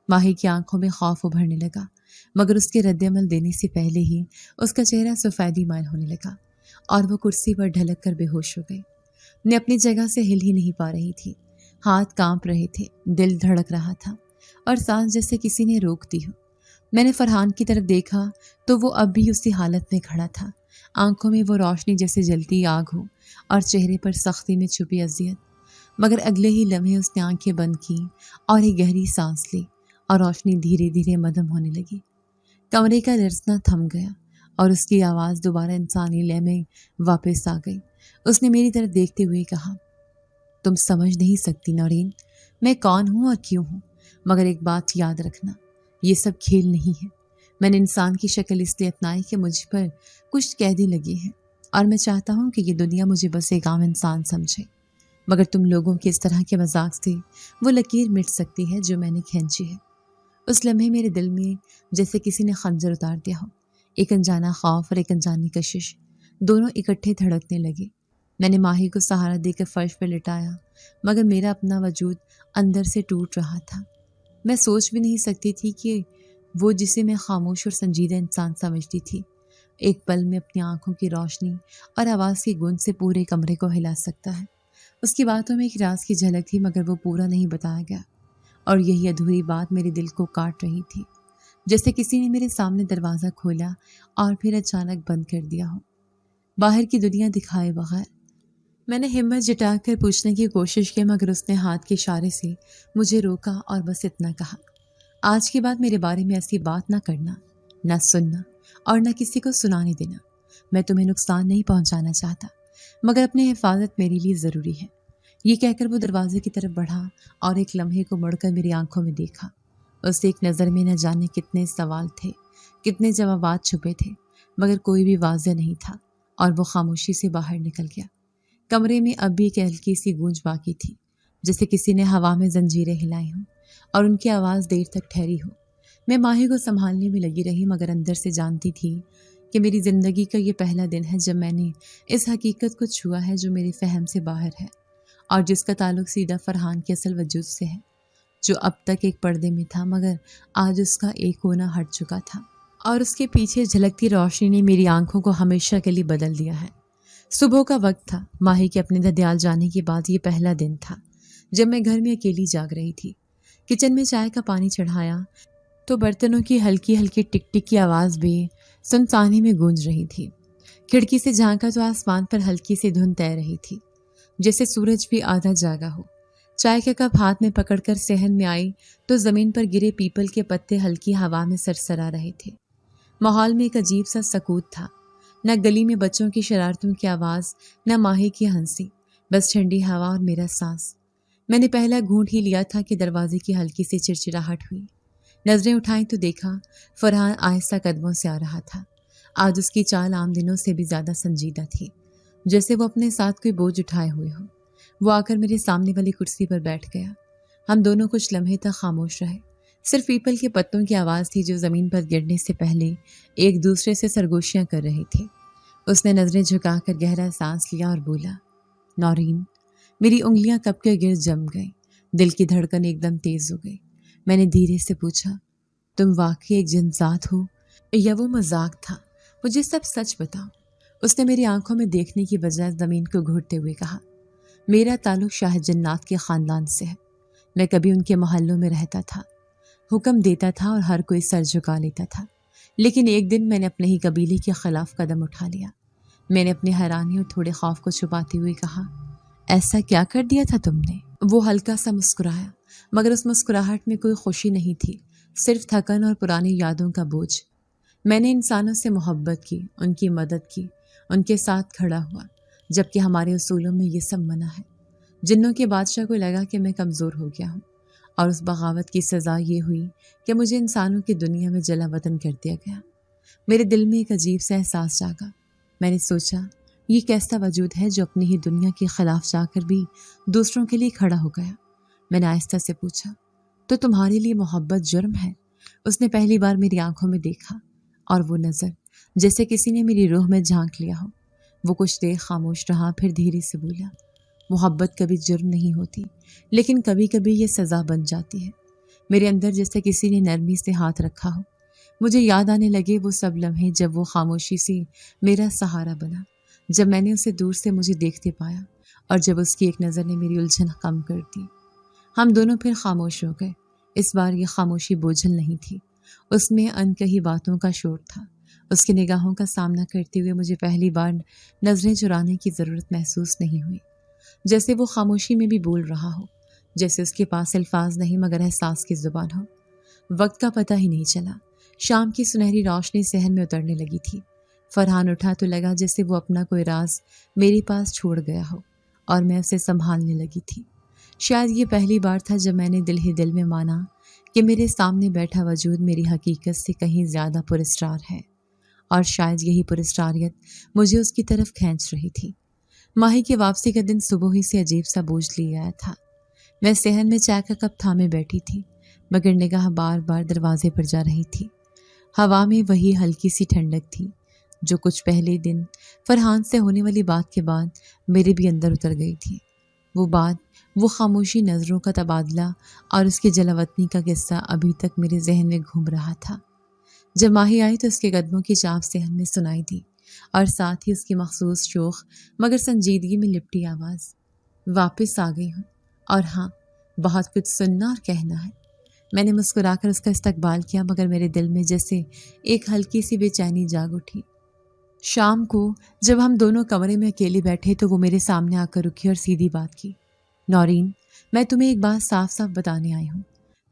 ماہی کی آنکھوں میں خوف ابھرنے لگا، مگر اس کے رد عمل دینے سے پہلے ہی اس کا چہرہ سفیدی مائل ہونے لگا اور وہ کرسی پر ڈھلک کر بے ہوش ہو گئی۔ میں اپنی جگہ سے ہل ہی نہیں پا رہی تھی، ہاتھ کانپ رہے تھے، دل دھڑک رہا تھا اور سانس جیسے کسی نے روک دی ہو۔ میں نے فرحان کی طرف دیکھا تو وہ اب بھی اسی حالت میں کھڑا تھا، آنکھوں میں وہ روشنی جیسے جلتی آگ ہو اور چہرے پر سختی میں چھپی اذیت۔ مگر اگلے ہی لمحے اس نے آنکھیں بند کی اور ایک گہری سانس لی اور روشنی دھیرے دھیرے مدھم ہونے لگی۔ کمرے کا لرزنا تھم گیا اور اس کی آواز دوبارہ انسانی لے میں واپس آ گئی۔ اس نے میری طرف دیکھتے ہوئے کہا، تم سمجھ نہیں سکتی نورین، میں کون ہوں اور کیوں ہوں، مگر ایک بات یاد رکھنا، یہ سب کھیل نہیں ہے۔ میں نے انسان کی شکل اس لیے اپنائی کہ مجھ پر کچھ قیدی لگی ہے اور میں چاہتا ہوں کہ یہ دنیا مجھے بس ایک عام انسان سمجھے، مگر تم لوگوں کے اس طرح کے مذاق سے وہ لکیر مٹ سکتی ہے جو میں نے کھینچی ہے۔ اس لمحے میرے دل میں جیسے کسی نے خنجر اتار دیا ہو، ایک انجانا خوف اور ایک انجانی کشش دونوں اکٹھے دھڑکنے لگے۔ میں نے ماہی کو سہارا دے کر فرش پر لٹایا، مگر میرا اپنا وجود اندر سے ٹوٹ رہا تھا۔ میں سوچ بھی نہیں سکتی تھی کہ وہ جسے میں خاموش اور سنجیدہ انسان سمجھتی تھی، ایک پل میں اپنی آنکھوں کی روشنی اور آواز کی گونج سے پورے کمرے کو ہلا سکتا ہے۔ اس کی باتوں میں ایک راز کی جھلک تھی، مگر وہ پورا نہیں بتایا گیا، اور یہی ادھوری بات میرے دل کو کاٹ رہی تھی، جیسے کسی نے میرے سامنے دروازہ کھولا اور پھر اچانک بند کر دیا ہو، باہر کی دنیا دکھائے بغیر۔ میں نے ہمت جٹا کر پوچھنے کی کوشش کی، مگر اس نے ہاتھ کے اشارے سے مجھے روکا اور بس اتنا کہا، آج کے بعد میرے بارے میں ایسی بات نہ کرنا، نہ سننا اور نہ کسی کو سنانے دینا۔ میں تمہیں نقصان نہیں پہنچانا چاہتا، مگر اپنی حفاظت میرے لیے ضروری ہے۔ یہ کہہ کر وہ دروازے کی طرف بڑھا اور ایک لمحے کو مڑ کر میری آنکھوں میں دیکھا۔ اس ایک نظر میں نہ جانے کتنے سوال تھے، کتنے جوابات چھپے تھے، مگر کوئی بھی واضح نہیں تھا، اور وہ خاموشی سے باہر نکل گیا۔ کمرے میں اب بھی ایک ہلکی سی گونج باقی تھی، جیسے کسی نے ہوا میں زنجیریں ہلائی ہوں اور ان کی آواز دیر تک ٹھہری ہو۔ میں ماہی کو سنبھالنے میں لگی رہی، مگر اندر سے جانتی تھی کہ میری زندگی کا یہ پہلا دن ہے جب میں نے اس حقیقت کو چھوا ہے جو میرے فہم سے باہر ہے، اور جس کا تعلق سیدھا فرحان کے اصل وجود سے ہے، جو اب تک ایک پردے میں تھا مگر آج اس کا ایک کونا ہٹ چکا تھا، اور اس کے پیچھے جھلکتی روشنی نے میری آنکھوں کو ہمیشہ کے لیے بدل دیا ہے۔ صبح کا وقت تھا، ماہی کے اپنے ددیال جانے کے بعد یہ پہلا دن تھا جب میں گھر میں اکیلی جاگ رہی تھی۔ کچن میں چائے کا پانی چڑھایا تو برتنوں کی ہلکی ہلکی ٹک ٹک کی آواز بھی سنسانی میں گونج رہی تھی۔ کھڑکی سے جھانکا تو آسمان پر ہلکی سی دھند تیر رہی تھی، جیسے سورج بھی آدھا جاگا ہو۔ چائے کا کپ ہاتھ میں پکڑ کر صحن میں آئی تو زمین پر گرے پیپل کے پتے ہلکی ہوا میں سرسرا رہے تھے۔ ماحول میں ایک عجیب سا سکوت تھا، نہ گلی میں بچوں کی شرارتوں کی آواز، نہ ماہی کی ہنسی، بس ٹھنڈی ہوا اور میرا سانس۔ میں نے پہلا گھونٹ ہی لیا تھا کہ دروازے کی ہلکی سی چڑچڑاہٹ ہوئی۔ نظریں اٹھائیں تو دیکھا فرحان آہستہ قدموں سے آ رہا تھا۔ آج اس کی چال عام دنوں سے بھی زیادہ سنجیدہ تھی، جیسے وہ اپنے ساتھ کوئی بوجھ اٹھائے ہوئے ہو۔ وہ آ کر میرے سامنے والی کرسی پر بیٹھ گیا۔ ہم دونوں کچھ لمحے تک خاموش رہے، صرف پیپل کے پتوں کی آواز تھی جو زمین پر گرنے سے پہلے ایک دوسرے سے سرگوشیاں کر رہے تھے۔ اس نے نظریں جھکا کر گہرا سانس لیا اور بولا، نورین۔ میری انگلیاں کپ کے گرد جم گئیں، دل کی دھڑکن ایک دم تیز ہو گئی۔ میں نے دھیرے سے پوچھا، تم واقعی ایک جن ذات ہو یا وہ مذاق تھا؟ مجھے سب سچ بتاؤ۔ اس نے میری آنکھوں میں دیکھنے کی بجائے زمین کو گھوٹتے ہوئے کہا، میرا تعلق شاہ جنات کے خاندان سے ہے۔ میں کبھی ان کے محلوں میں رہتا تھا، حکم دیتا تھا اور ہر کوئی سر جھکا لیتا تھا، لیکن ایک دن میں نے اپنے ہی قبیلے کے خلاف قدم اٹھا لیا۔ میں نے اپنی حیرانی اور تھوڑے خوف کو چھپاتے ہوئے کہا، ایسا کیا کر دیا تھا تم نے؟ وہ ہلکا سا مسکرایا، مگر اس مسکراہٹ میں کوئی خوشی نہیں تھی، صرف تھکن اور پرانی یادوں کا بوجھ۔ میں نے انسانوں سے محبت کی، ان کی مدد کی، ان کے ساتھ کھڑا ہوا، جبکہ ہمارے اصولوں میں یہ سب منع ہے۔ جنوں کے بادشاہ کو لگا کہ میں کمزور ہو گیا ہوں، اور اس بغاوت کی سزا یہ ہوئی کہ مجھے انسانوں کی دنیا میں جلا وطن کر دیا گیا۔ میرے دل میں ایک عجیب سا احساس جاگا۔ میں نے سوچا، یہ کیسا وجود ہے جو اپنی ہی دنیا کے خلاف جا کر بھی دوسروں کے لیے کھڑا ہو گیا۔ میں نے آہستہ سے پوچھا، تو تمہارے لیے محبت جرم ہے؟ اس نے پہلی بار میری آنکھوں میں دیکھا، اور وہ نظر جیسے کسی نے میری روح میں جھانک لیا ہو۔ وہ کچھ دیر خاموش رہا، پھر دھیرے سے بولا، محبت کبھی جرم نہیں ہوتی، لیکن کبھی کبھی یہ سزا بن جاتی ہے۔ میرے اندر جیسے کسی نے نرمی سے ہاتھ رکھا ہو۔ مجھے یاد آنے لگے وہ سب لمحے جب وہ خاموشی سے میرا سہارا بنا، جب میں نے اسے دور سے مجھے دیکھتے پایا، اور جب اس کی ایک نظر نے میری الجھن کم کر دی۔ ہم دونوں پھر خاموش ہو گئے۔ اس بار یہ خاموشی بوجھل نہیں تھی، اس میں انکہی باتوں کا شور تھا۔ اس کی نگاہوں کا سامنا کرتے ہوئے مجھے پہلی بار نظریں چرانے کی ضرورت محسوس نہیں ہوئی، جیسے وہ خاموشی میں بھی بول رہا ہو، جیسے اس کے پاس الفاظ نہیں مگر احساس کی زبان ہو۔ وقت کا پتہ ہی نہیں چلا۔ شام کی سنہری روشنی صحن میں اترنے لگی تھی۔ فرحان اٹھا تو لگا جیسے وہ اپنا کوئی راز میرے پاس چھوڑ گیا ہو، اور میں اسے سنبھالنے لگی تھی۔ شاید یہ پہلی بار تھا جب میں نے دل ہی دل میں مانا کہ میرے سامنے بیٹھا وجود میری حقیقت سے کہیں زیادہ پراسرار ہے، اور شاید یہی پراسراریت مجھے اس کی طرف کھینچ رہی تھی۔ ماہی کی واپسی کا دن صبح ہی سے عجیب سا بوجھ لے آیا تھا۔ میں صحن میں چائے کا کپ تھامے بیٹھی تھی، مگر نگاہ بار بار دروازے پر جا رہی تھی۔ ہوا میں وہی ہلکی سی ٹھنڈک تھی جو کچھ پہلے دن فرحان سے ہونے والی بات کے بعد میرے بھی اندر اتر گئی تھی۔ وہ بات، وہ خاموشی، نظروں کا تبادلہ اور اس کی جلاوطنی کا قصہ ابھی تک میرے ذہن میں گھوم رہا تھا۔ جب ماہی آئی تو اس کے قدموں کی چاپ صحن میں سنائی دی، اور ساتھ ہی اس کی مخصوص شوخ مگر سنجیدگی میں لپٹی آواز، واپس آ گئی ہوں، اور ہاں، بہت کچھ سننا اور کہنا ہے۔ میں نے مسکرا کر اس کا استقبال کیا، مگر میرے دل میں جیسے ایک ہلکی سی بے چینی جاگ اٹھی۔ شام کو جب ہم دونوں کمرے میں اکیلے بیٹھے تو وہ میرے سامنے آ کر رکی اور سیدھی بات کی، نورین، میں تمہیں ایک بات صاف صاف بتانے آئی ہوں،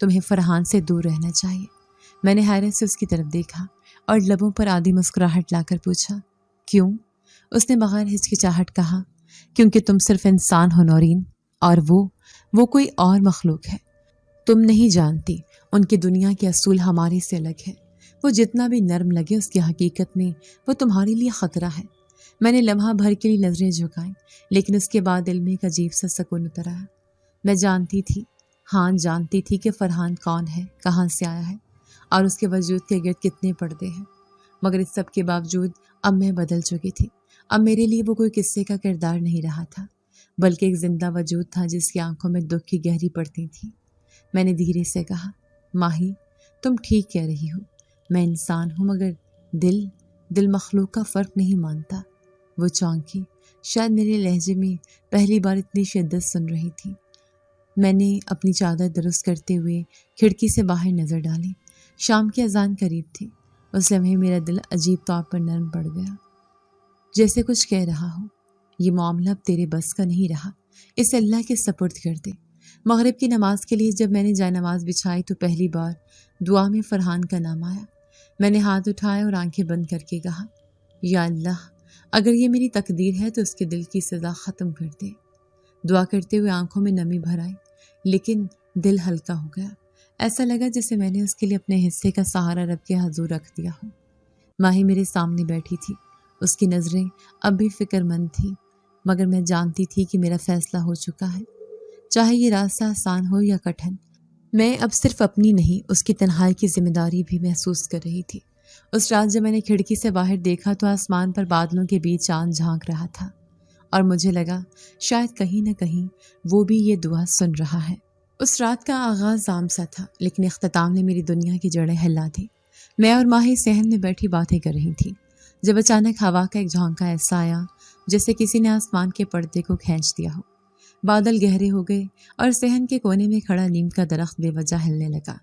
تمہیں فرحان سے دور رہنا چاہیے۔ میں نے حیرت سے اس کی طرف دیکھا اور لبوں پر آدھی مسکراہٹ لا کر پوچھا، کیوں؟ اس نے بغیر ہچکچاہٹ کہا، کیونکہ تم صرف انسان ہو نورین، اور وہ کوئی اور مخلوق ہے۔ تم نہیں جانتی، ان کی دنیا کے اصول ہمارے سے الگ ہے۔ وہ جتنا بھی نرم لگے، اس کی حقیقت میں وہ تمہارے لیے خطرہ ہے۔ میں نے لمحہ بھر کے لیے نظریں جھکائیں، لیکن اس کے بعد دل میں ایک عجیب سا سکون اتر آیا۔ میں جانتی تھی، ہاں جانتی تھی کہ فرحان کون ہے، کہاں سے آیا ہے، اور اس کے وجود کے گرد کتنے پردے ہیں، مگر اس سب کے باوجود اب میں بدل چکی تھی۔ اب میرے لیے وہ کوئی قصے کا کردار نہیں رہا تھا، بلکہ ایک زندہ وجود تھا جس کی آنکھوں میں دکھ کی گہری پڑتی تھی۔ میں نے دھیرے سے کہا، ماہی، تم ٹھیک کہہ رہی ہو، میں انسان ہوں، مگر دل مخلوق کا فرق نہیں مانتا۔ وہ چونکی، شاید میرے لہجے میں پہلی بار اتنی شدت سن رہی تھی۔ میں نے اپنی چادر درست کرتے ہوئے کھڑکی سے باہر نظر ڈالی۔ شام کی اذان قریب تھی۔ اس لمحے میرا دل عجیب طور پر نرم پڑ گیا، جیسے کچھ کہہ رہا ہو، یہ معاملہ اب تیرے بس کا نہیں رہا، اسے اللہ کے سپرد کر دے۔ مغرب کی نماز کے لیے جب میں نے جائے نماز بچھائی تو پہلی بار دعا میں فرحان کا نام آیا۔ میں نے ہاتھ اٹھایا اور آنکھیں بند کر کے کہا، یا اللہ، اگر یہ میری تقدیر ہے تو اس کے دل کی سزا ختم کر دے۔ دعا کرتے ہوئے آنکھوں میں نمی بھر آئی، لیکن دل ہلکا ہو گیا۔ ایسا لگا جیسے میں نے اس کے لیے اپنے حصے کا سہارا رب کے حضور رکھ دیا ہو۔ ماہی میرے سامنے بیٹھی تھی، اس کی نظریں اب بھی فکر مند تھی، مگر میں جانتی تھی کہ میرا فیصلہ ہو چکا ہے، چاہے یہ راستہ آسان ہو یا کٹھن۔ میں اب صرف اپنی نہیں، اس کی تنہائی کی ذمہ داری بھی محسوس کر رہی تھی۔ اس رات جب میں نے کھڑکی سے باہر دیکھا تو آسمان پر بادلوں کے بیچ چاند جھانک رہا تھا، اور مجھے لگا شاید کہیں نہ کہیں وہ بھی یہ دعا سن رہا ہے۔ اس رات کا آغاز عام سا تھا، لیکن اختتام نے میری دنیا کی جڑیں ہلا دی۔ میں اور ماہی صحن میں بیٹھی باتیں کر رہی تھی، جب اچانک ہوا کا ایک جھونکا ایسا آیا جیسے کسی نے آسمان کے پردے کو کھینچ دیا ہو۔ بادل گہرے ہو گئے اور صحن کے کونے میں کھڑا نیم کا درخت بے وجہ ہلنے لگا۔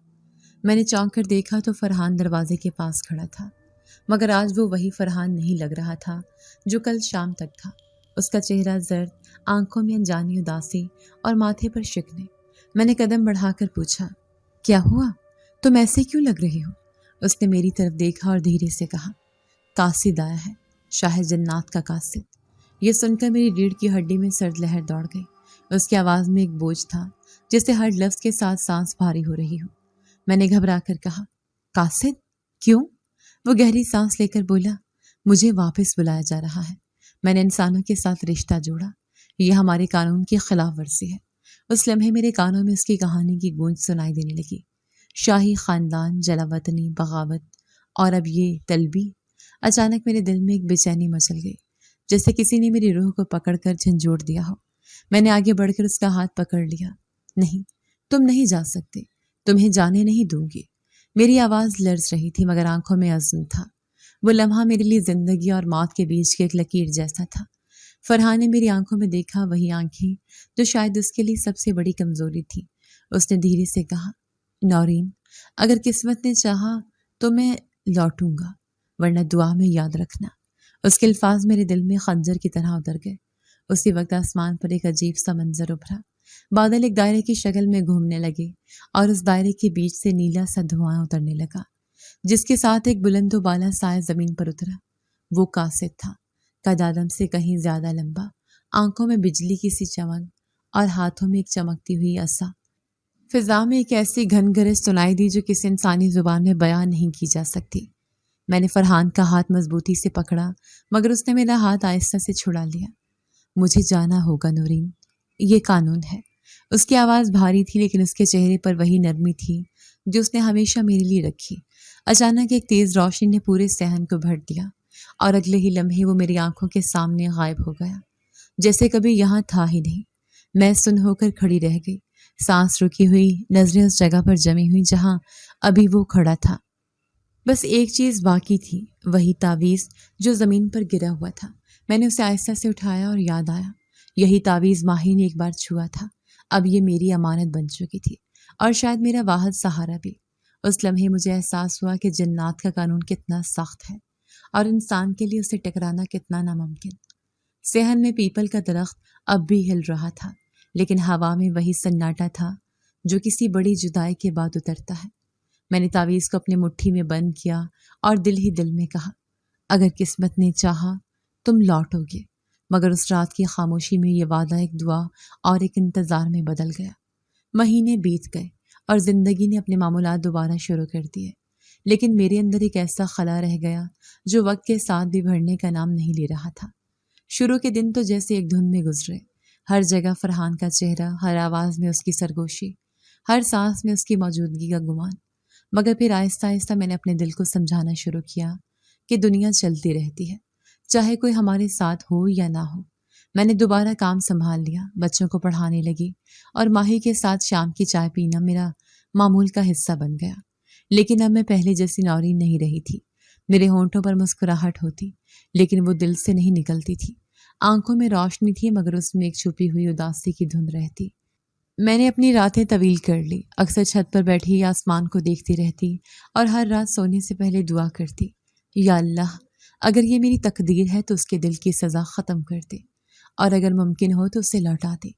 میں نے چونک کر دیکھا تو فرحان دروازے کے پاس کھڑا تھا، مگر آج وہ وہی فرحان نہیں لگ رہا تھا جو کل شام تک تھا۔ اس کا چہرہ زرد، آنکھوں میں انجانی اداسی اور ماتھے پر شکنے۔ میں نے قدم بڑھا کر پوچھا، کیا ہوا؟ تم ایسے کیوں لگ رہی ہو؟ اس نے میری طرف دیکھا اور دھیرے سے کہا، قاصد آیا ہے، شاہ جنات کا قاصد۔ یہ سن کر میری ریڑھ کی ہڈی میں سرد لہر دوڑ گئی۔ اس کی آواز میں ایک بوجھ تھا، جیسے ہر لفظ کے ساتھ سانس بھاری ہو رہی ہو۔ میں نے گھبرا کر کہا، قاصد؟ کیوں؟ وہ گہری سانس لے کر بولا، مجھے واپس بلایا جا رہا ہے۔ میں نے انسانوں کے ساتھ رشتہ جوڑا، یہ ہمارے قانون کی خلاف ورزی ہے۔ اس لمحے میرے کانوں میں اس کی کہانی کی گونج سنائی دینے لگی، شاہی خاندان، جلا وطنی، بغاوت اور اب یہ طلبی۔ اچانک میرے دل میں ایک بے چینی مچل گئی، جیسے کسی نے میری روح کو پکڑ کر جھنجھوڑ دیا ہو۔ میں نے آگے بڑھ کر اس کا ہاتھ پکڑ لیا۔ نہیں، تم نہیں جا سکتے، تمہیں جانے نہیں دوں گی۔ میری آواز لرز رہی تھی مگر آنکھوں میں عزم تھا۔ وہ لمحہ میرے لیے زندگی اور موت کے بیچ کی ایک لکیر جیسا تھا۔ فرحان نے میری آنکھوں میں دیکھا، وہی آنکھیں جو شاید اس کے لیے سب سے بڑی کمزوری تھی۔ اس نے دھیرے سے کہا، نورین، اگر قسمت نے چاہا تو میں لوٹوں گا، ورنہ دعا میں یاد رکھنا۔ اس کے الفاظ میرے دل میں خنجر کی طرح اتر گئے۔ اسی وقت آسمان پر ایک عجیب سا منظر ابھرا۔ بادل ایک دائرے کی شکل میں گھومنے لگے اور اس دائرے کے بیچ سے نیلا سا دھواں اترنے لگا، جس کے ساتھ ایک بلند و بالا سایہ زمین پر اترا۔ وہ قاصد تھا، قد آدم سے کہیں زیادہ لمبا، آنکھوں میں بجلی کی سی چمک اور ہاتھوں میں ایک چمکتی ہوئی عصا۔ فضا میں ایک ایسی گھن گرج سنائی دی جو کسی انسانی زبان میں بیان نہیں کی جا سکتی۔ میں نے فرحان کا ہاتھ مضبوطی سے پکڑا مگر اس نے میرا ہاتھ آہستہ سے چھڑا لیا۔ مجھے جانا ہوگا نورین، یہ قانون ہے۔ اس کی آواز بھاری تھی لیکن اس کے چہرے پر وہی نرمی تھی جو اس نے ہمیشہ میرے لیے رکھی۔ اچانک ایک تیز روشنی نے پورے صحن کو بھر دیا اور اگلے ہی لمحے وہ میری آنکھوں کے سامنے غائب ہو گیا، جیسے کبھی یہاں تھا ہی نہیں۔ میں سن ہو کر کھڑی رہ گئی، سانس رکی ہوئی، نظریں اس جگہ پر جمی ہوئی جہاں ابھی وہ کھڑا تھا۔ بس ایک چیز باقی تھی، وہی تعویذ جو زمین پر گرا ہوا تھا۔ میں نے اسے آہستہ سے اٹھایا اور یاد آیا، یہی تعویذ ماہی نے ایک بار چھوا تھا۔ اب یہ میری امانت بن چکی تھی اور شاید میرا واحد سہارا بھی۔ اس لمحے مجھے احساس ہوا کہ جنات کا قانون کتنا سخت ہے اور انسان کے لیے اسے ٹکرانا کتنا ناممکن۔ صحن میں پیپل کا درخت اب بھی ہل رہا تھا لیکن ہوا میں وہی سناٹا تھا جو کسی بڑی جدائی کے بعد اترتا ہے۔ میں نے تعویذ کو اپنی مٹھی میں بند کیا اور دل ہی دل میں کہا، اگر قسمت نے چاہا تم لوٹو گے۔ مگر اس رات کی خاموشی میں یہ وعدہ ایک دعا اور ایک انتظار میں بدل گیا۔ مہینے بیت گئے اور زندگی نے اپنے معمولات دوبارہ شروع کر دیے، لیکن میرے اندر ایک ایسا خلا رہ گیا جو وقت کے ساتھ بھی بڑھنے کا نام نہیں لے رہا تھا۔ شروع کے دن تو جیسے ایک دھن میں گزرے، ہر جگہ فرحان کا چہرہ، ہر آواز میں اس کی سرگوشی، ہر سانس میں اس کی موجودگی کا گمان۔ مگر پھر آہستہ آہستہ میں نے اپنے دل کو سمجھانا شروع کیا کہ دنیا چلتی رہتی ہے، چاہے کوئی ہمارے ساتھ ہو یا نہ ہو۔ میں نے دوبارہ کام سنبھال لیا، بچوں کو پڑھانے لگی اور ماہی کے ساتھ شام کی چائے پینا میرا معمول کا حصہ بن گیا۔ لیکن اب میں پہلے جیسی نورین نہیں رہی تھی۔ میرے ہونٹوں پر مسکراہٹ ہوتی لیکن وہ دل سے نہیں نکلتی تھی۔ آنکھوں میں روشنی تھی مگر اس میں ایک چھپی ہوئی اداسی کی دھند رہتی۔ میں نے اپنی راتیں طویل کر لی، اکثر چھت پر بیٹھی آسمان کو دیکھتی رہتی اور ہر رات سونے سے پہلے دعا کرتی، یا اللہ، اگر یہ میری تقدیر ہے تو اس کے دل کی سزا ختم کر دے اور اگر ممکن ہو تو اسے لوٹا دے۔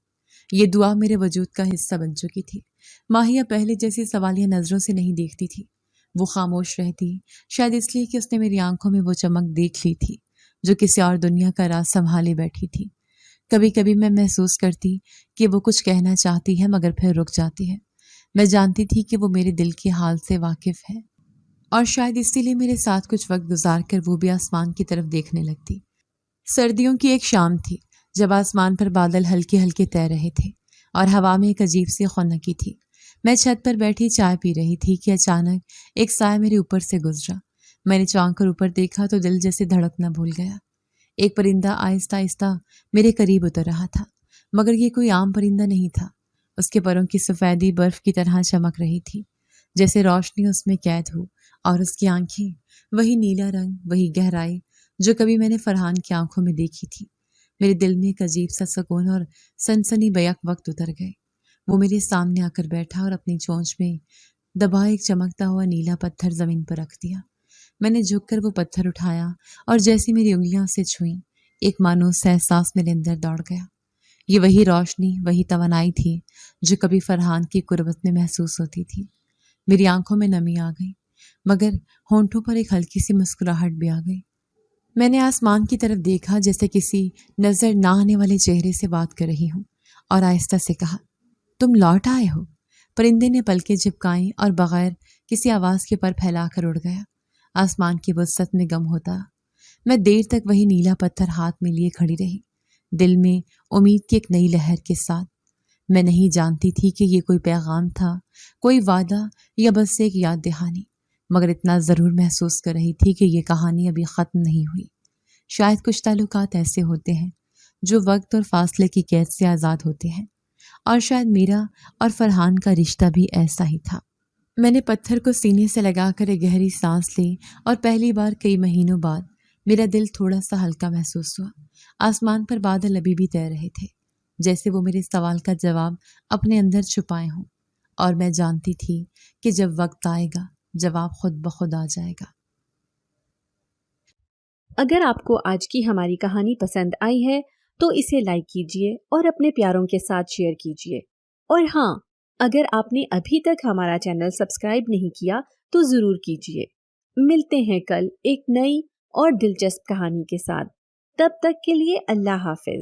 یہ دعا میرے وجود کا حصہ بن چکی تھی۔ ماہیہ پہلے جیسی سوالیہ نظروں سے نہیں دیکھتی تھی، وہ خاموش رہتی، شاید اس لیے کہ اس نے میری آنکھوں میں وہ چمک دیکھ لی تھی جو کسی اور دنیا کا راز سنبھالے بیٹھی تھی۔ کبھی کبھی میں محسوس کرتی کہ وہ کچھ کہنا چاہتی ہے مگر پھر رک جاتی ہے۔ میں جانتی تھی کہ وہ میرے دل کے حال سے واقف ہے اور شاید اسی لیے میرے ساتھ کچھ وقت گزار کر وہ بھی آسمان کی طرف دیکھنے لگتی۔ سردیوں کی ایک شام تھی جب آسمان پر بادل ہلکے ہلکے تیر رہے تھے اور ہوا میں ایک عجیب سی خنکی تھی۔ میں چھت پر بیٹھی چائے پی رہی تھی کہ اچانک ایک سایہ میرے اوپر سے گزرا۔ میں نے چونک کر اوپر دیکھا تو دل جیسے دھڑکنا بھول گیا۔ ایک پرندہ آہستہ آہستہ میرے قریب اتر رہا تھا مگر یہ کوئی عام پرندہ نہیں تھا۔ اس کے پروں کی سفیدی برف کی طرح چمک رہی تھی، جیسے روشنی اس میں قید ہو، اور اس کی آنکھیں وہی نیلا رنگ، وہی گہرائی جو کبھی میں نے فرحان کی آنکھوں میں دیکھی تھی۔ میرے دل میں ایک عجیب سا سکون اور سنسنی بیک وقت اتر گئے۔ وہ میرے سامنے آ کر بیٹھا اور اپنی چونچ میں دبا ایک چمکتا ہوا نیلا پتھر زمین پر رکھ دیا۔ میں نے جھک کر وہ پتھر اٹھایا اور جیسی میری انگلیاں اسے چھوئیں، ایک مانوس احساس میرے اندر دوڑ گیا۔ یہ وہی روشنی، وہی توانائی تھی جو کبھی فرحان کی قربت میں محسوس ہوتی تھی۔ میری آنکھوں میں نمی آ گئی مگر ہونٹوں پر ایک ہلکی سی مسکراہٹ بھی آ گئی۔ میں نے آسمان کی طرف دیکھا جیسے کسی نظر نہ آنے والے چہرے سے بات کر رہی ہوں، اور آہستہ سے کہا، تم لوٹ آئے ہو۔ پرندے نے پلکیں جھپکائیں اور بغیر کسی آواز کے پر پھیلا کر اڑ گیا۔ آسمان کی وسعت میں گم ہوتا میں دیر تک وہی نیلا پتھر ہاتھ میں لیے کھڑی رہی، دل میں امید کی ایک نئی لہر کے ساتھ۔ میں نہیں جانتی تھی کہ یہ کوئی پیغام تھا، کوئی وعدہ یا بس ایک یاد دہانی، مگر اتنا ضرور محسوس کر رہی تھی کہ یہ کہانی ابھی ختم نہیں ہوئی۔ شاید کچھ تعلقات ایسے ہوتے ہیں جو وقت اور فاصلے کی قید سے آزاد ہوتے ہیں، اور شاید میرا اور فرحان کا رشتہ بھی ایسا ہی تھا۔ میں نے پتھر کو سینے سے لگا کر ایک گہری سانس لی، اور پہلی بار کئی مہینوں بعد میرا دل تھوڑا سا ہلکا محسوس ہوا۔ آسمان پر بادل ابھی بھی تیر رہے تھے، جیسے وہ میرے سوال کا جواب اپنے اندر چھپائے ہوں، اور میں جانتی تھی کہ جب وقت آئے گا جواب خود بخود آ جائے گا۔ اگر آپ کو آج کی ہماری کہانی پسند آئی ہے تو اسے لائک کیجیے اور اپنے پیاروں کے ساتھ شیئر کیجیے، اور ہاں، اگر آپ نے ابھی تک ہمارا چینل سبسکرائب نہیں کیا تو ضرور کیجیے۔ ملتے ہیں کل ایک نئی اور دلچسپ کہانی کے ساتھ، تب تک کے لیے اللہ حافظ۔